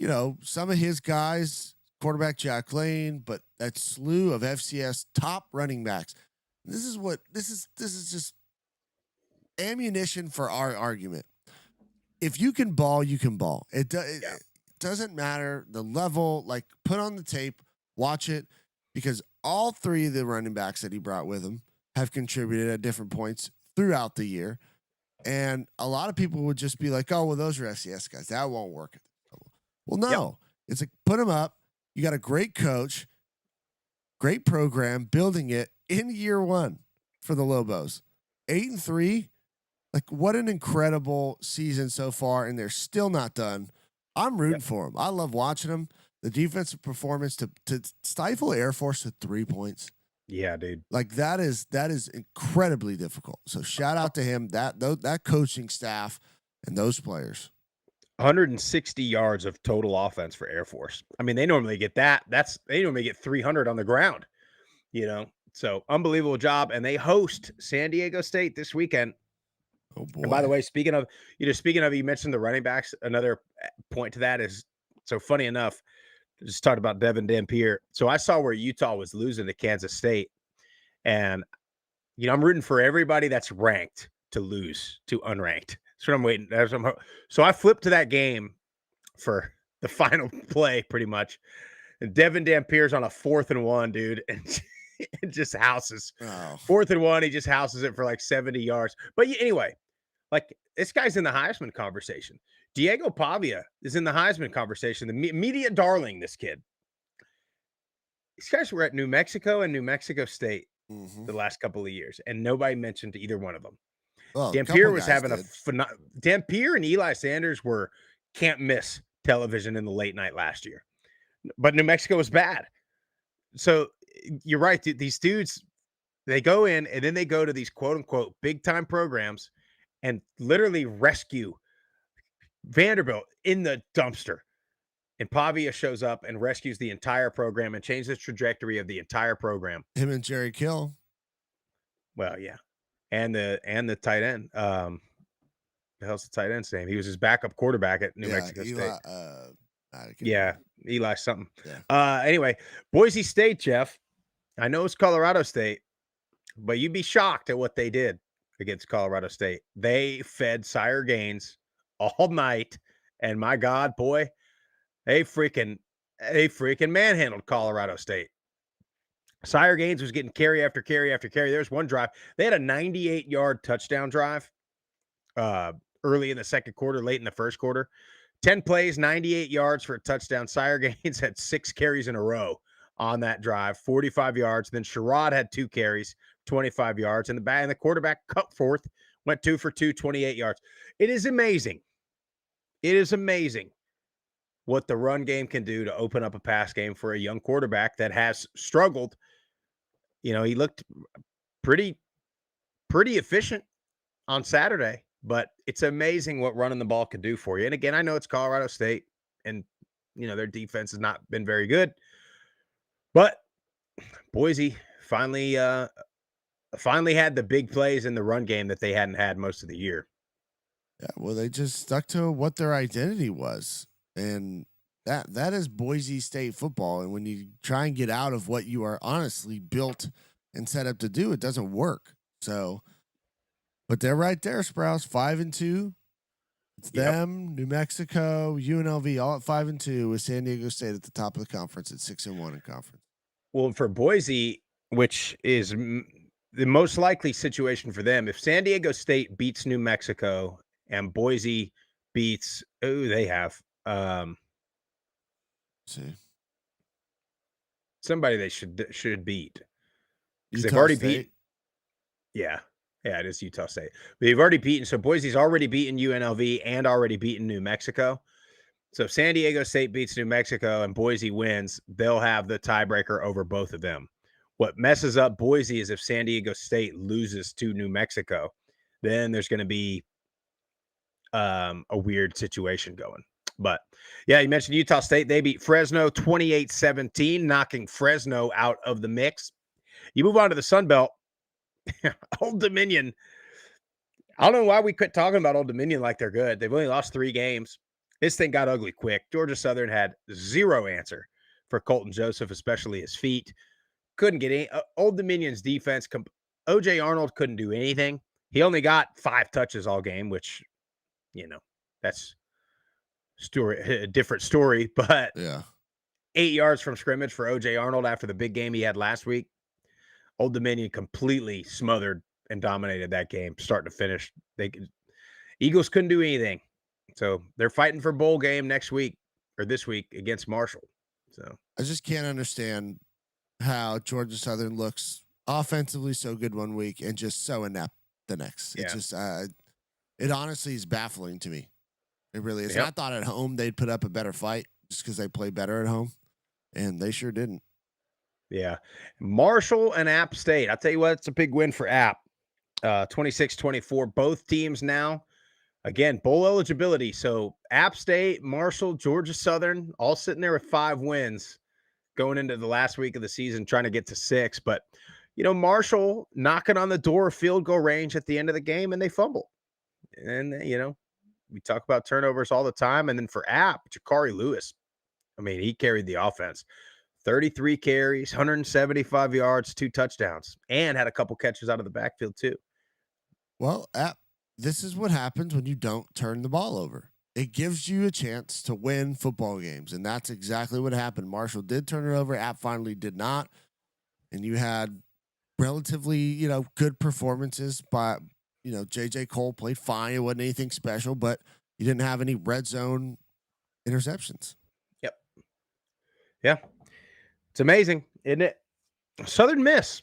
some of his guys, quarterback Jack Lane, but that slew of FCS top running backs. This is just ammunition for our argument. If you can ball, you can ball. It doesn't matter the level. Like, put on the tape, watch it, because all three of the running backs that he brought with him have contributed at different points throughout the year. And a lot of people would just be like, oh, well, those are FCS guys. That won't work. Well, no. It's like, put them up. You got a great coach, great program, building it in year one for the Lobos. 8-3. Like, what an incredible season so far, and they're still not done. I'm rooting for them. I love watching them. The defensive performance to stifle Air Force to 3 points. Yeah, dude. Like, that is incredibly difficult. So shout out to him, that coaching staff, and those players. 160 yards of total offense for Air Force. I mean, they normally get that. They normally get 300 on the ground. So unbelievable job. And they host San Diego State this weekend. Oh boy! And by the way, speaking of, you mentioned the running backs. Another point to that is, so funny enough, just talked about Devin Dampier. So I saw where Utah was losing to Kansas State, and I'm rooting for everybody that's ranked to lose to unranked. That's what I'm waiting. So I flipped to that game for the final play, pretty much. And Devin Dampier's on a 4th and 1, dude, and it just houses. 4th and 1, he just houses it for like 70 yards. But anyway, like, this guy's in the Heisman conversation. Diego Pavia is in the Heisman conversation. The media darling, this kid. These guys were at New Mexico and New Mexico State the last couple of years, and nobody mentioned either one of them. Well, Dampier was having Dampier and Eli Sanders were can't miss television in the late night last year. But New Mexico was bad. So you're right. These dudes, they go in and then they go to these quote unquote big time programs and literally rescue Vanderbilt in the dumpster. And Pavia shows up and rescues the entire program and changes the trajectory of the entire program. Him and Jerry Kill. Well, yeah. And the tight end. The hell's the tight end's name? He was his backup quarterback at New Mexico State. Eli something. Yeah. Anyway, Boise State, Jeff. I know it's Colorado State, but you'd be shocked at what they did against Colorado State. They fed Sire Gaines all night, and my God, boy, they freaking manhandled Colorado State. Sire Gaines was getting carry after carry after carry. There's one drive. They had a 98-yard touchdown drive early in the second quarter, late in the first quarter. 10 plays, 98 yards for a touchdown. Sire Gaines had 6 carries in a row on that drive, 45 yards. Then Sherrod had 2 carries, 25 yards. And the quarterback cut forth, went 2 for 2, 28 yards. It is amazing. It is amazing what the run game can do to open up a pass game for a young quarterback that has struggled. He looked pretty efficient on Saturday, but it's amazing what running the ball could do for you. And again, I know it's Colorado State and, their defense has not been very good, but Boise finally had the big plays in the run game that they hadn't had most of the year. Yeah, well, they just stuck to what their identity was. And that is Boise State football. And when you try and get out of what you are honestly built and set up to do, it doesn't work. So, but they're right there, Sprouse, 5-2. It's them, New Mexico, UNLV, all at 5-2, with San Diego State at the top of the conference at 6-1 in conference. Well, for Boise, which is the most likely situation for them, if San Diego State beats New Mexico and Boise beats, see, somebody they should beat, because Utah they've already State. beat. Yeah, it is Utah State. But they've already beaten. So Boise's already beaten UNLV and already beaten New Mexico. So if San Diego State beats New Mexico and Boise wins, they'll have the tiebreaker over both of them. What messes up Boise is if San Diego State loses to New Mexico, then there's going to be a weird situation going. But yeah, you mentioned Utah State. They beat Fresno 28-17, knocking Fresno out of the mix. You move on to the Sun Belt. Old Dominion. I don't know why we quit talking about Old Dominion like they're good. They've only lost 3 games. This thing got ugly quick. Georgia Southern had zero answer for Colton Joseph, especially his feet. Couldn't get any. Old Dominion's defense. O.J. Arnold couldn't do anything. He only got 5 touches all game, which, that's a different story. But Yeah. 8 yards from scrimmage for O.J. Arnold after the big game he had last week. Old Dominion completely smothered and dominated that game, start to finish. Eagles couldn't do anything. So they're fighting for bowl game next week or this week against Marshall. So I just can't understand how Georgia Southern looks offensively so good one week and just so inept the next. Yeah. It's just, it honestly is baffling to me. It really is. Yep. And I thought at home they'd put up a better fight just because they play better at home, and they sure didn't. yeah, Marshall and App State. I'll tell you what, it's a big win for App. 26-24. Both teams now, again, bowl eligibility. So App State, Marshall, Georgia Southern, all sitting there with 5 wins going into the last week of the season, trying to get to 6. But, Marshall knocking on the door of field goal range at the end of the game, and they fumble. And, we talk about turnovers all the time. And then for App, Jakari Lewis, he carried the offense. 33 carries, 175 yards, 2 touchdowns, and had a couple catches out of the backfield too. Well, this is what happens when you don't turn the ball over. It gives you a chance to win football games, and that's exactly what happened. Marshall did turn it over. App finally did not, and you had relatively, good performances by, J.J. Cole played fine. It wasn't anything special, but you didn't have any red zone interceptions. Yep. Yeah. It's amazing, isn't it? Southern Miss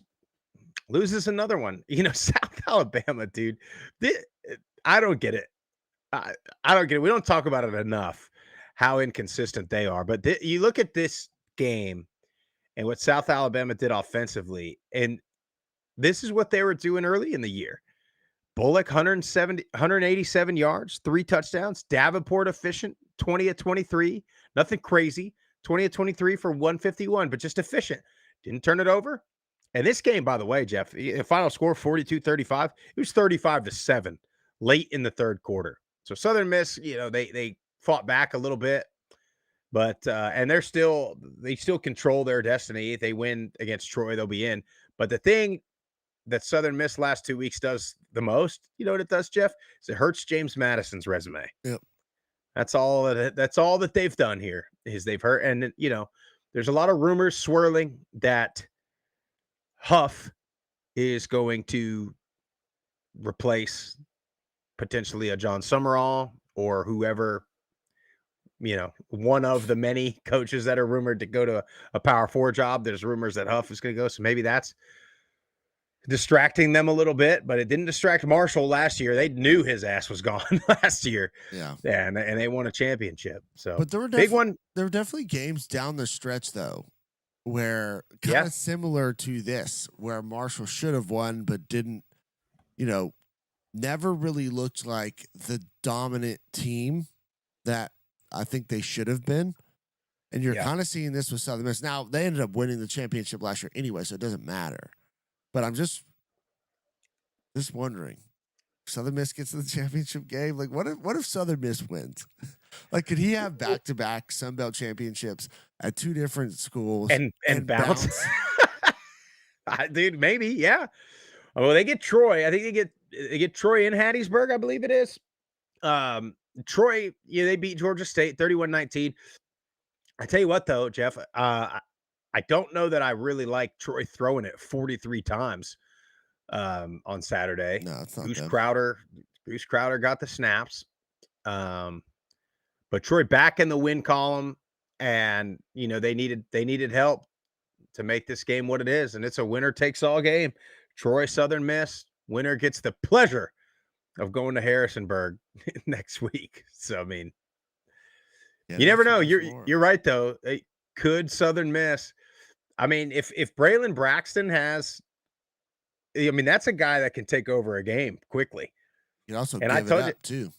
loses another one. South Alabama, dude. I don't get it. I don't get it. We don't talk about it enough, how inconsistent they are. But you look at this game and what South Alabama did offensively, and this is what they were doing early in the year. Bullock, 187 yards, 3 touchdowns. Davenport efficient, 20 of 23. Nothing crazy. 20 of 23 for 151, but just efficient. Didn't turn it over. And this game, by the way, Jeff, the final score 42-35. It was 35-7 late in the third quarter. So Southern Miss, they fought back a little bit, but and they still control their destiny. If they win against Troy, they'll be in. But the thing that Southern Miss last 2 weeks does the most, you know what it does, Jeff? Is it hurts James Madison's resume. Yep. That's all that they've done here is they've hurt. And, there's a lot of rumors swirling that Huff is going to replace potentially a John Summerall or whoever, one of the many coaches that are rumored to go to a Power 4 job. There's rumors that Huff is going to go. So maybe that's distracting them a little bit, but it didn't distract Marshall last year. They knew his ass was gone last year. Yeah. And they won a championship. So, but there were big one. There were definitely games down the stretch, though, where kind of similar to this, where Marshall should have won, but didn't, never really looked like the dominant team that I think they should have been. And you're kind of seeing this with Southern Miss. Now, they ended up winning the championship last year anyway, so it doesn't matter. But I'm just wondering, Southern Miss gets to the championship game. Like, what if Southern Miss wins? Like, could he have back-to-back Sun Belt championships at 2 different schools and bounce? Dude, maybe, yeah. Well, they get Troy. I think they get Troy in Hattiesburg, I believe it is. Troy, they beat Georgia State 31-19. I tell you what, though, Jeff, I don't know that I really like Troy throwing it 43 times on Saturday. No, it's not Goose good. Crowder got the snaps. But Troy back in the win column, and they needed help to make this game what it is, and it's a winner takes all game. Troy Southern Miss, winner gets the pleasure of going to Harrisonburg next week. So Yeah, You never that's know. what it's You're right though. Could Southern Miss? I mean, if Braylon Braxton has, I mean, that's a guy that can take over a game quickly. You can also And I give it told you, up too.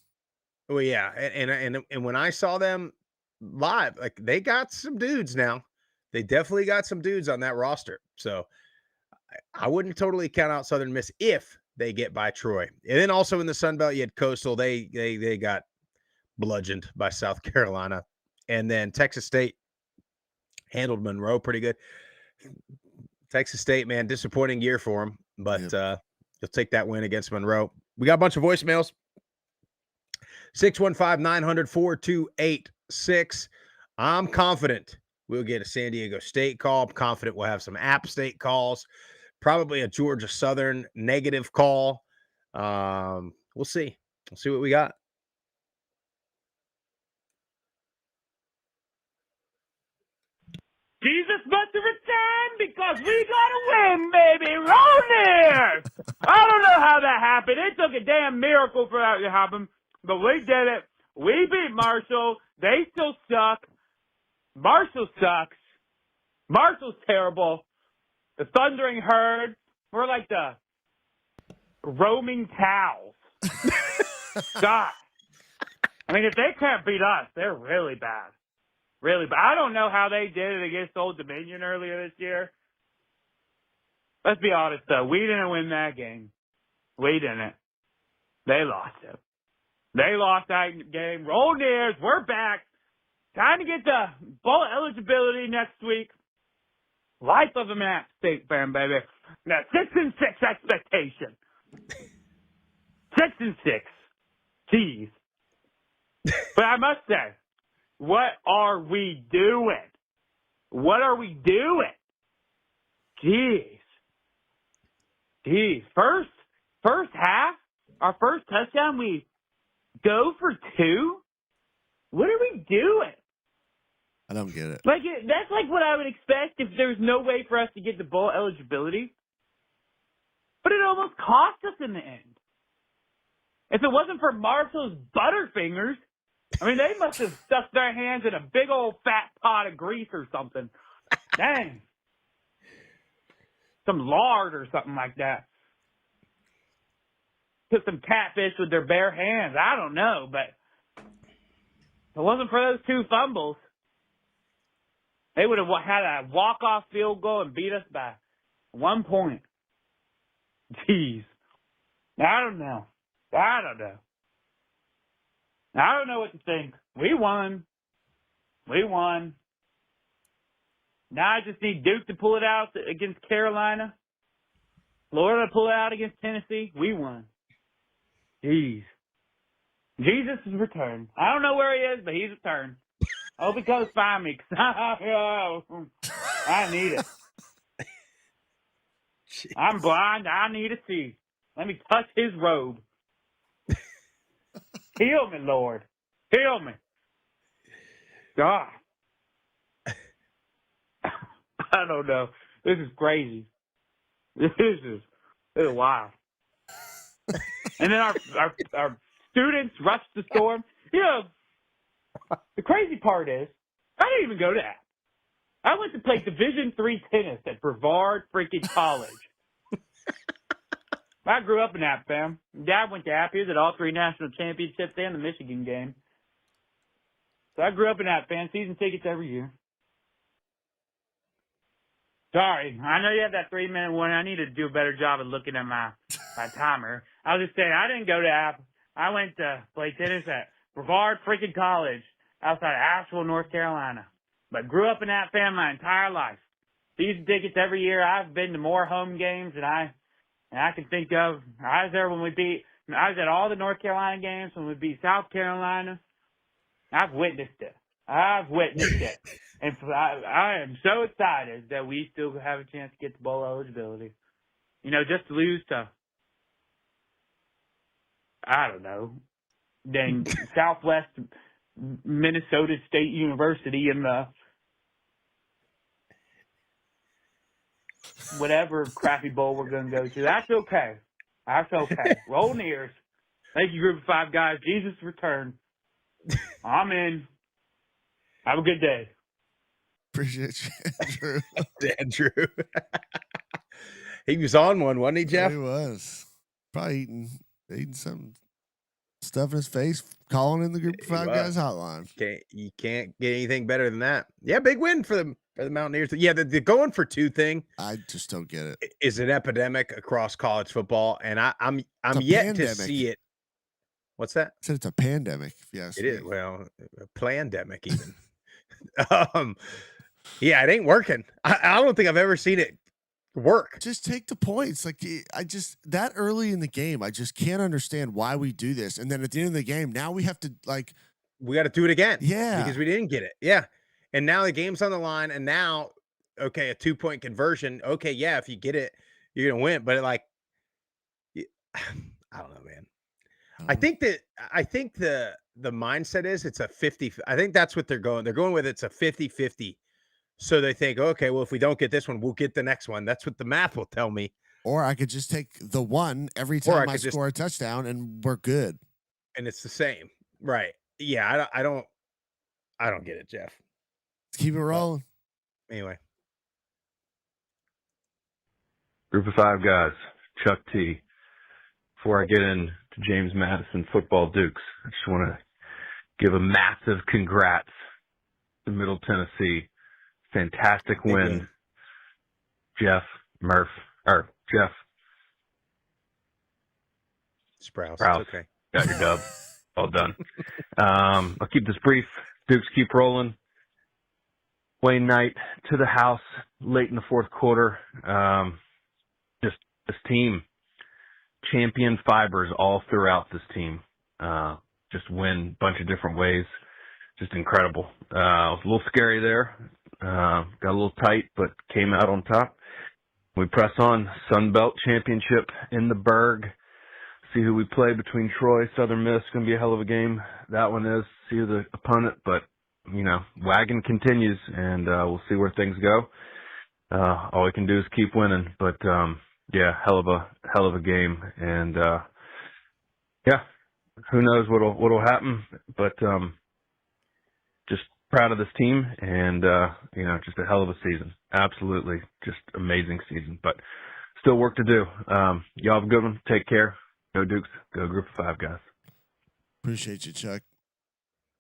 well, yeah, and when I saw them live, like they got some dudes now. They definitely got some dudes on that roster. So I wouldn't totally count out Southern Miss if they get by Troy. And then also in the Sun Belt, you had Coastal. They got bludgeoned by South Carolina, and then Texas State handled Monroe pretty good. Texas State, man, disappointing year for them, but you'll take that win against Monroe. We got a bunch of voicemails. 615-900-4286. I'm confident we'll get a San Diego State call. I'm confident we'll have some App State calls, probably a Georgia Southern negative call. We'll see. We'll see what we got. Jesus must have returned because we gotta win, baby. Roll there. I don't know how that happened. It took a damn miracle for that to happen, but we did it. We beat Marshall. They still suck. Marshall sucks. Marshall's terrible. The Thundering Herd. We're like the roaming cows. God. I mean, if they can't beat us, they're really bad. Really, but I don't know how they did it against Old Dominion earlier this year. Let's be honest, though. We didn't win that game. We didn't. They lost it. They lost that game. Roll Nears, we're back. Time to get the bowl eligibility next week. Life of an App State fan, baby. Now, 6-6 expectation. 6-6. Jeez. But I must say, what are we doing? What are we doing? Jeez. First half, our first touchdown, we go for 2? What are we doing? I don't get it. That's like what I would expect if there was no way for us to get the bowl eligibility. But it almost cost us in the end. If it wasn't for Marshall's Butterfingers, I mean, they must have stuck their hands in a big old fat pot of grease or something. Dang. Some lard or something like that. Took some catfish with their bare hands. I don't know, but if it wasn't for those 2 fumbles, they would have had a walk-off field goal and beat us by 1 point. Jeez. I don't know. I don't know what to think. We won. Now I just need Duke to pull it out against Carolina. Florida to pull it out against Tennessee. We won. Jeez. Jesus has returned. I don't know where he is, but he's returned. I hope he comes find me, 'cause I need it. I'm blind. I need to see. Let me touch his robe. Heal me, Lord. Heal me. God. I don't know. This is crazy. This is wild. And then our students rushed the storm. You know, the crazy part is, I didn't even go to App. I went to play Division III tennis at Brevard freaking College. I grew up in App, fam. Dad went to App. He was at all 3 national championships and the Michigan game. So I grew up in App, fan. Season tickets every year. Sorry. I know you have that 3-minute warning. I need to do a better job of looking at my timer. I was just saying, I didn't go to App. I went to play tennis at Brevard freaking College outside of Asheville, North Carolina. But grew up in App, fan, my entire life. Season tickets every year. I've been to more home games than I can think of. I was there when I was at all the North Carolina games when we beat South Carolina. I've witnessed it. And I am so excited that we still have a chance to get the bowl eligibility. You know, just to lose to, I don't know, dang, Southwest Minnesota State University in the whatever crappy bowl we're going to go to. That's okay. Roll Nears. Thank you, Group of 5 guys. Jesus returned. I'm in. Have a good day. Appreciate you, Andrew. Andrew. He was on one, wasn't he, Jeff? He was probably eating some stuff in his face, calling in the Group of Five Guys hotline. You can't get anything better than that. Yeah, big win for the Mountaineers. Yeah, the going for two thing. I just don't get it. Is an epidemic across college football, and I'm yet to see it. What's that? I said it's a pandemic. If you ask me. It is. Well, a plandemic even. Yeah, it ain't working. I don't think I've ever seen it work. Just take the points. Like that early in the game, I just can't understand why we do this. And then at the end of the game, now we have to we got to do it again. Yeah, because we didn't get it. Yeah, and now the game's on the line, and now a 2-point conversion. Okay, yeah, if you get it, you're gonna win. But I don't know, man. I think the mindset is it's a 50. I think that's what they're going. They're going with it's a 50-50. So they think, okay, well, if we don't get this one, we'll get the next one. That's what the math will tell me. Or I could just take the one every time I score a touchdown and we're good. And it's the same. Right. Yeah, I don't get it, Jeff. Let's keep it rolling. Anyway. Group of Five Guys, Chuck T. Before I get into James Madison football Dukes, I just want to give a massive congrats to Middle Tennessee. Fantastic win. Jeff Sprouse. Okay. Got your dub. All done. I'll keep this brief. Dukes keep rolling. Wayne Knight to the house late in the fourth quarter. Just this team, champion fibers all throughout this team. Just win a bunch of different ways. Just incredible. It was a little scary there. Got a little tight, but came out on top. We press on. Sun Belt Championship in the Berg. See who we play between Troy, Southern Miss. Going to be a hell of a game. That one is. See who the opponent, but wagon continues, and we'll see where things go. All we can do is keep winning, but yeah, hell of a game, and yeah, who knows what'll happen, but just proud of this team, and just a hell of a season. Absolutely, just amazing season, but still work to do. Y'all have a good one. Take care. Go Dukes. Go Group of Five Guys. Appreciate you, Chuck.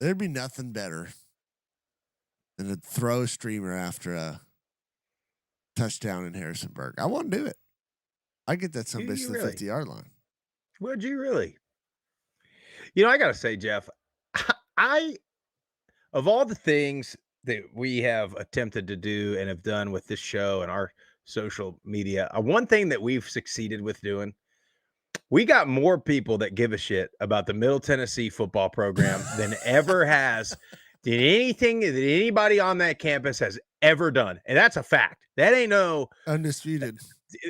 There'd be nothing better than to throw a streamer after a touchdown in Harrisonburg. I want to do it. I get that some bitch to the 50-yard line. Would you really? I got to say, Jeff, of all the things that we have attempted to do and have done with this show and our social media, one thing that we've succeeded with doing, we got more people that give a shit about the Middle Tennessee football program than ever has did anything that anybody on that campus has ever done. And that's a fact. That ain't no undisputed.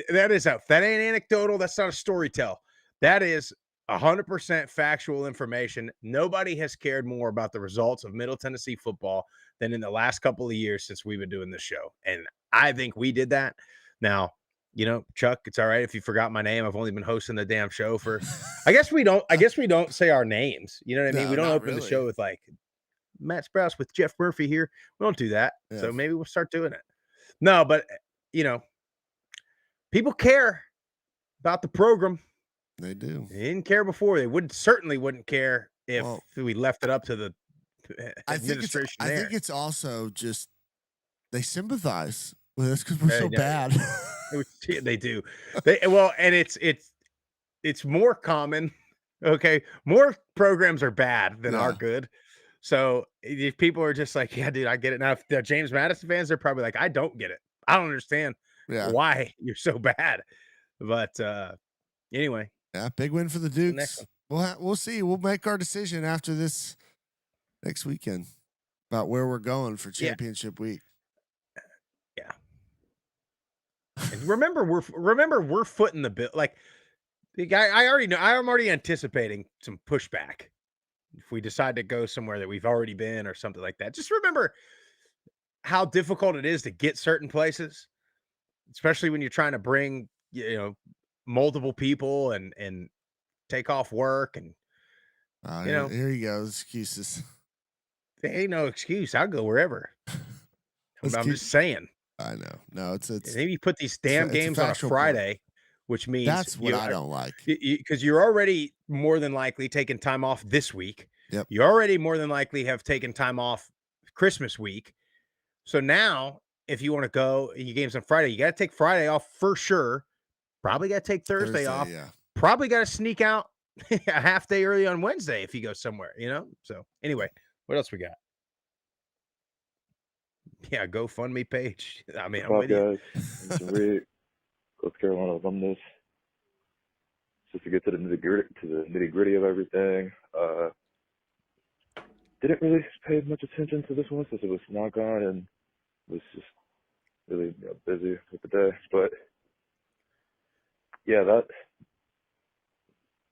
That ain't anecdotal. That's not a story tell. That is 100% factual information. Nobody has cared more about the results of Middle Tennessee football than in the last couple of years since we've been doing this show. And I think we did that. Now, Chuck, it's all right if you forgot my name. I've only been hosting the damn show for I guess we don't say our names. You know what I mean? No, we don't open really. the show with like Matt Sprouse with Jeff Murphy here. We don't do that. Yeah. So maybe we'll start doing it. No, but people care about the program. They do. They didn't care before. They certainly wouldn't care if we left it up to the administration. I think it's also just they sympathize with us because we're so bad. They do. And it's more common. Okay, more programs are bad than are good. So if people are just like, yeah, dude, I get it. Now, if they're James Madison fans, they're probably like, I don't get it. I don't understand why you're so bad. But anyway. Yeah, big win for the Dukes. We'll see. We'll make our decision after this next weekend about where we're going for championship week. Yeah. And remember, we're footing the bill. Like, I already know. I'm already anticipating some pushback if we decide to go somewhere that we've already been or something like that. Just remember how difficult it is to get certain places, especially when you're trying to bring multiple people and take off work and here he goes, excuses. There ain't no excuse. I'll go wherever. I'm just saying. I know. No, it's Maybe you put these damn games on a Friday, which means that's what I don't like. Because you're already more than likely taking time off this week. Yep. You already more than likely have taken time off Christmas week. So now, if you want to go, your game's on Friday, you got to take Friday off for sure. Probably got to take Thursday off. Yeah. Probably got to sneak out a half day early on Wednesday if you go somewhere, So anyway, what else we got? Yeah, GoFundMe page. I mean, I'm with you. Guys, Rick, North Carolina alumnus. Just to get to the nitty gritty of everything. Didn't really pay much attention to this one since it was not gone and was just really busy with the day. But yeah, that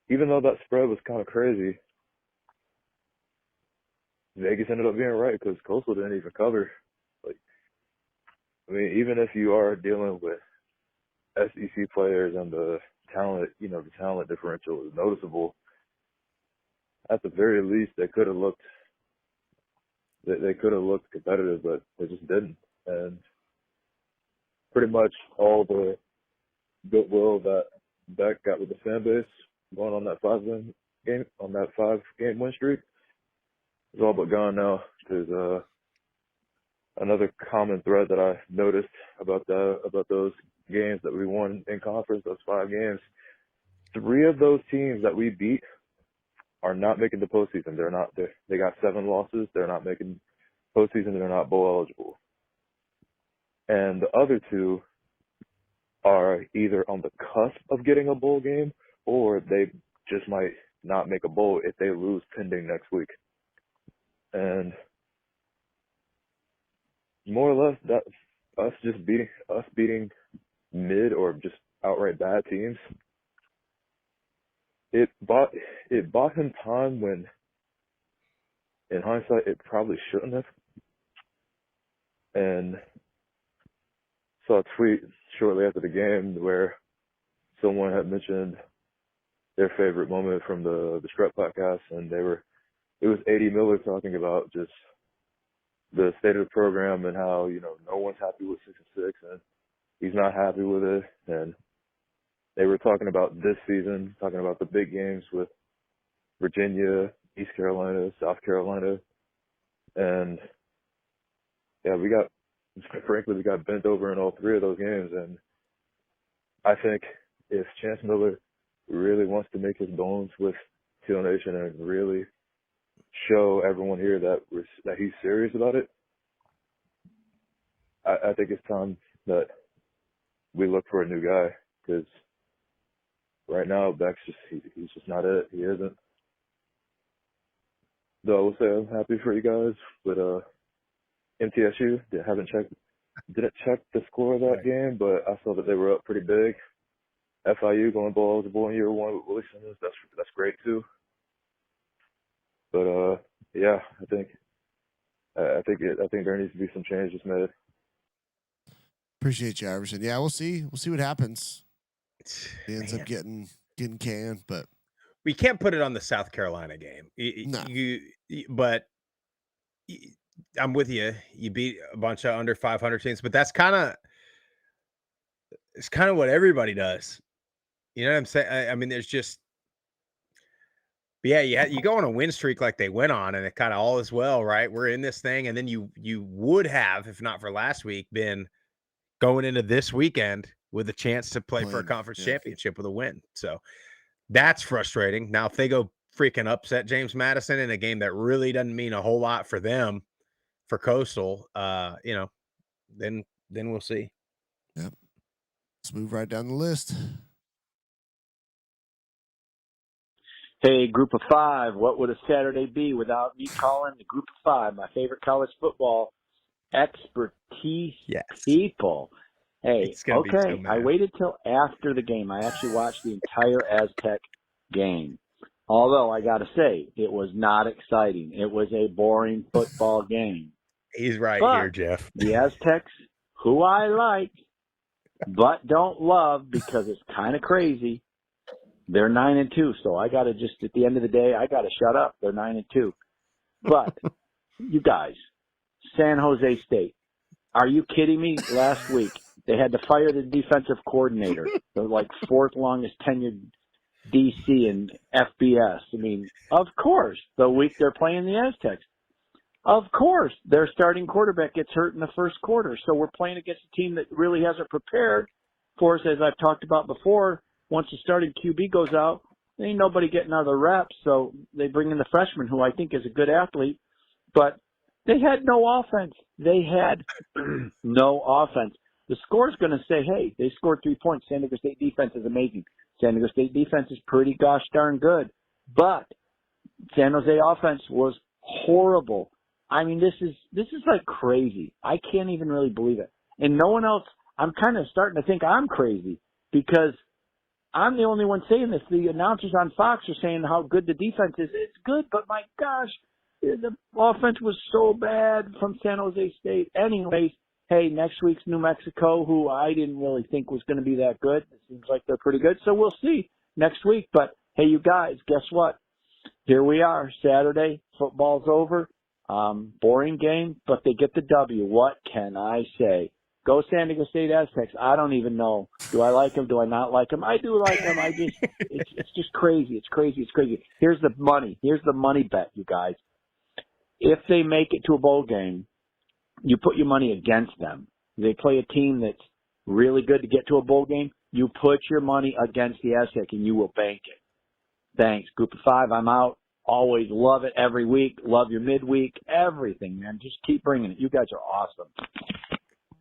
even though that spread was kind of crazy, Vegas ended up being right because Coastal didn't even cover. I mean, even if you are dealing with SEC players and the talent, the talent differential is noticeable, at the very least, they could have looked competitive, but they just didn't. And pretty much all the goodwill that Beck got with the fan base going on that 5-game win streak is all but gone now. Because another common thread that I noticed about those games that we won in conference, those 5 games, 3 of those teams that we beat are not making the postseason. They got 7 losses. They're not making postseason. They're not bowl eligible. And the other 2 are either on the cusp of getting a bowl game, or they just might not make a bowl if they lose pending next week. And more or less, that us beating mid or just outright bad teams. It bought him time when, in hindsight, it probably shouldn't have. And saw a tweet shortly after the game where someone had mentioned their favorite moment from the Strut podcast, and it was A.D. Miller talking about just the state of the program and how, no one's happy with 6-6 and he's not happy with it. And they were talking about this season, talking about the big games with Virginia, East Carolina, South Carolina. And yeah, we got bent over in all 3 of those games. And I think if Chance Miller really wants to make his bones with Teal Nation and really show everyone here that he's serious about it, I think it's time that we look for a new guy, because right now Beck's he's just not it. He isn't. Though I will say I'm happy for you guys with MTSU. Didn't check the score of that game, but I saw that they were up pretty big. FIU going bowl eligible in year 1 with Willie Simmons. That's great too. But yeah, I think there needs to be some changes made. Appreciate you, Iverson. Yeah, we'll see. We'll see what happens. He ends up getting canned, but we can't put it on the South Carolina game. But I'm with you. You beat a bunch of under 500 teams, but it's kind of what everybody does. You know what I'm saying? I mean, there's just. Yeah, you go on a win streak like they went on, and it kind of all is well, right? We're in this thing, and then you would have, if not for last week, been going into this weekend with a chance to play for a conference championship with a win. So that's frustrating. Now, if they go freaking upset James Madison in a game that really doesn't mean a whole lot for them, for Coastal, then we'll see. Yep. Let's move right down the list. Hey, Group of 5, what would a Saturday be without me calling the Group of 5, my favorite college football expertise people? Hey, okay, I waited till after the game. I actually watched the entire Aztec game. Although, I got to say, it was not exciting. It was a boring football game. He's right here, Jeff. The Aztecs, who I like, but don't love because it's kind of crazy, they're 9-2, so I got to just, at the end of the day, I got to shut up. They're 9-2. But You guys, San Jose State. Are you kidding me? Last week, they had to fire the defensive coordinator, the like fourth longest tenured DC in FBS. I mean, of course, the week they're playing the Aztecs. Of course, their starting quarterback gets hurt in the first quarter. So we're playing against a team that really hasn't prepared for us, as I've talked about before. Once the starting QB goes out, there ain't nobody getting out of the reps. So they bring in the freshman, who I think is a good athlete. But they had no offense. They had no offense. The score's going to say, hey, they scored 3 points. San Diego State defense is amazing. San Diego State defense is pretty gosh darn good. But San Jose offense was horrible. I mean, this is like crazy. I can't even really believe it. And no one else, I'm kind of starting to think I'm crazy because I'm the only one saying this. The announcers on Fox are saying how good the defense is. It's good, but my gosh, the offense was so bad from San Jose State. Anyways, hey, next week's New Mexico, who I didn't really think was going to be that good. It seems like they're pretty good. So we'll see next week. But, hey, you guys, guess what? Here we are, Saturday. Football's over. Boring game, but they get the W. What can I say? Go San Diego State Aztecs. I don't even know. Do I like them? Do I not like them? I do like them. It's just crazy. It's crazy. It's crazy. Here's the money. Here's the money bet, you guys. If they make it to a bowl game, you put your money against them. They play a team that's really good to get to a bowl game. You put your money against the Aztec and you will bank it. Thanks. Group of 5, I'm out. Always love it every week. Love your midweek. Everything, man. Just keep bringing it. You guys are awesome.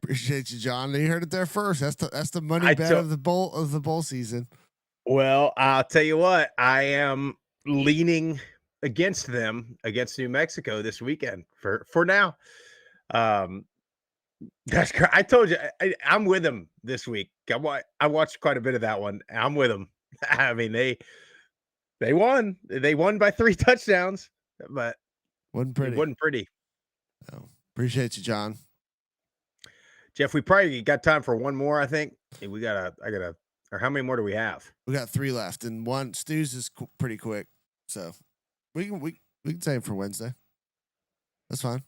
Appreciate you, John. You heard it there first. That's the money bet of the bowl season. Well, I'll tell you what, I am leaning against them against New Mexico this weekend for now. That's I told you I'm with them this week. I watched quite a bit of that one. I'm with them. I mean, they won. They won by 3 touchdowns, but wasn't pretty. It wasn't pretty. Oh, appreciate you, John. Jeff, we probably got time for one more, I think. Or how many more do we have? We got 3 left, and one Stu's is pretty quick, so we can save for Wednesday. That's fine.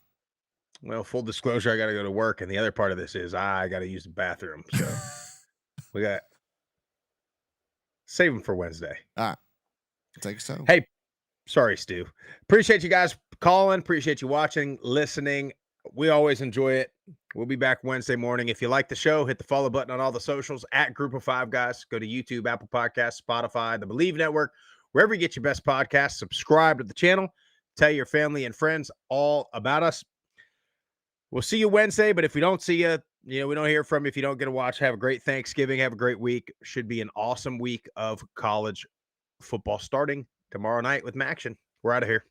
Well, full disclosure, I got to go to work, and the other part of this is I got to use the bathroom, so we got save them for Wednesday. All right, take so. Hey, sorry, Stu. Appreciate you guys calling. Appreciate you watching, listening. We always enjoy it. We'll be back Wednesday morning. If you like the show, hit the follow button on all the socials at Group of 5 Guys. Go to YouTube, Apple Podcasts, Spotify, the Believe Network, wherever you get your best podcasts. Subscribe to the channel. Tell your family and friends all about us. We'll see you Wednesday, but if we don't see you, we don't hear from you. If you don't get to watch, have a great Thanksgiving. Have a great week. Should be an awesome week of college football starting tomorrow night with Maction. We're out of here.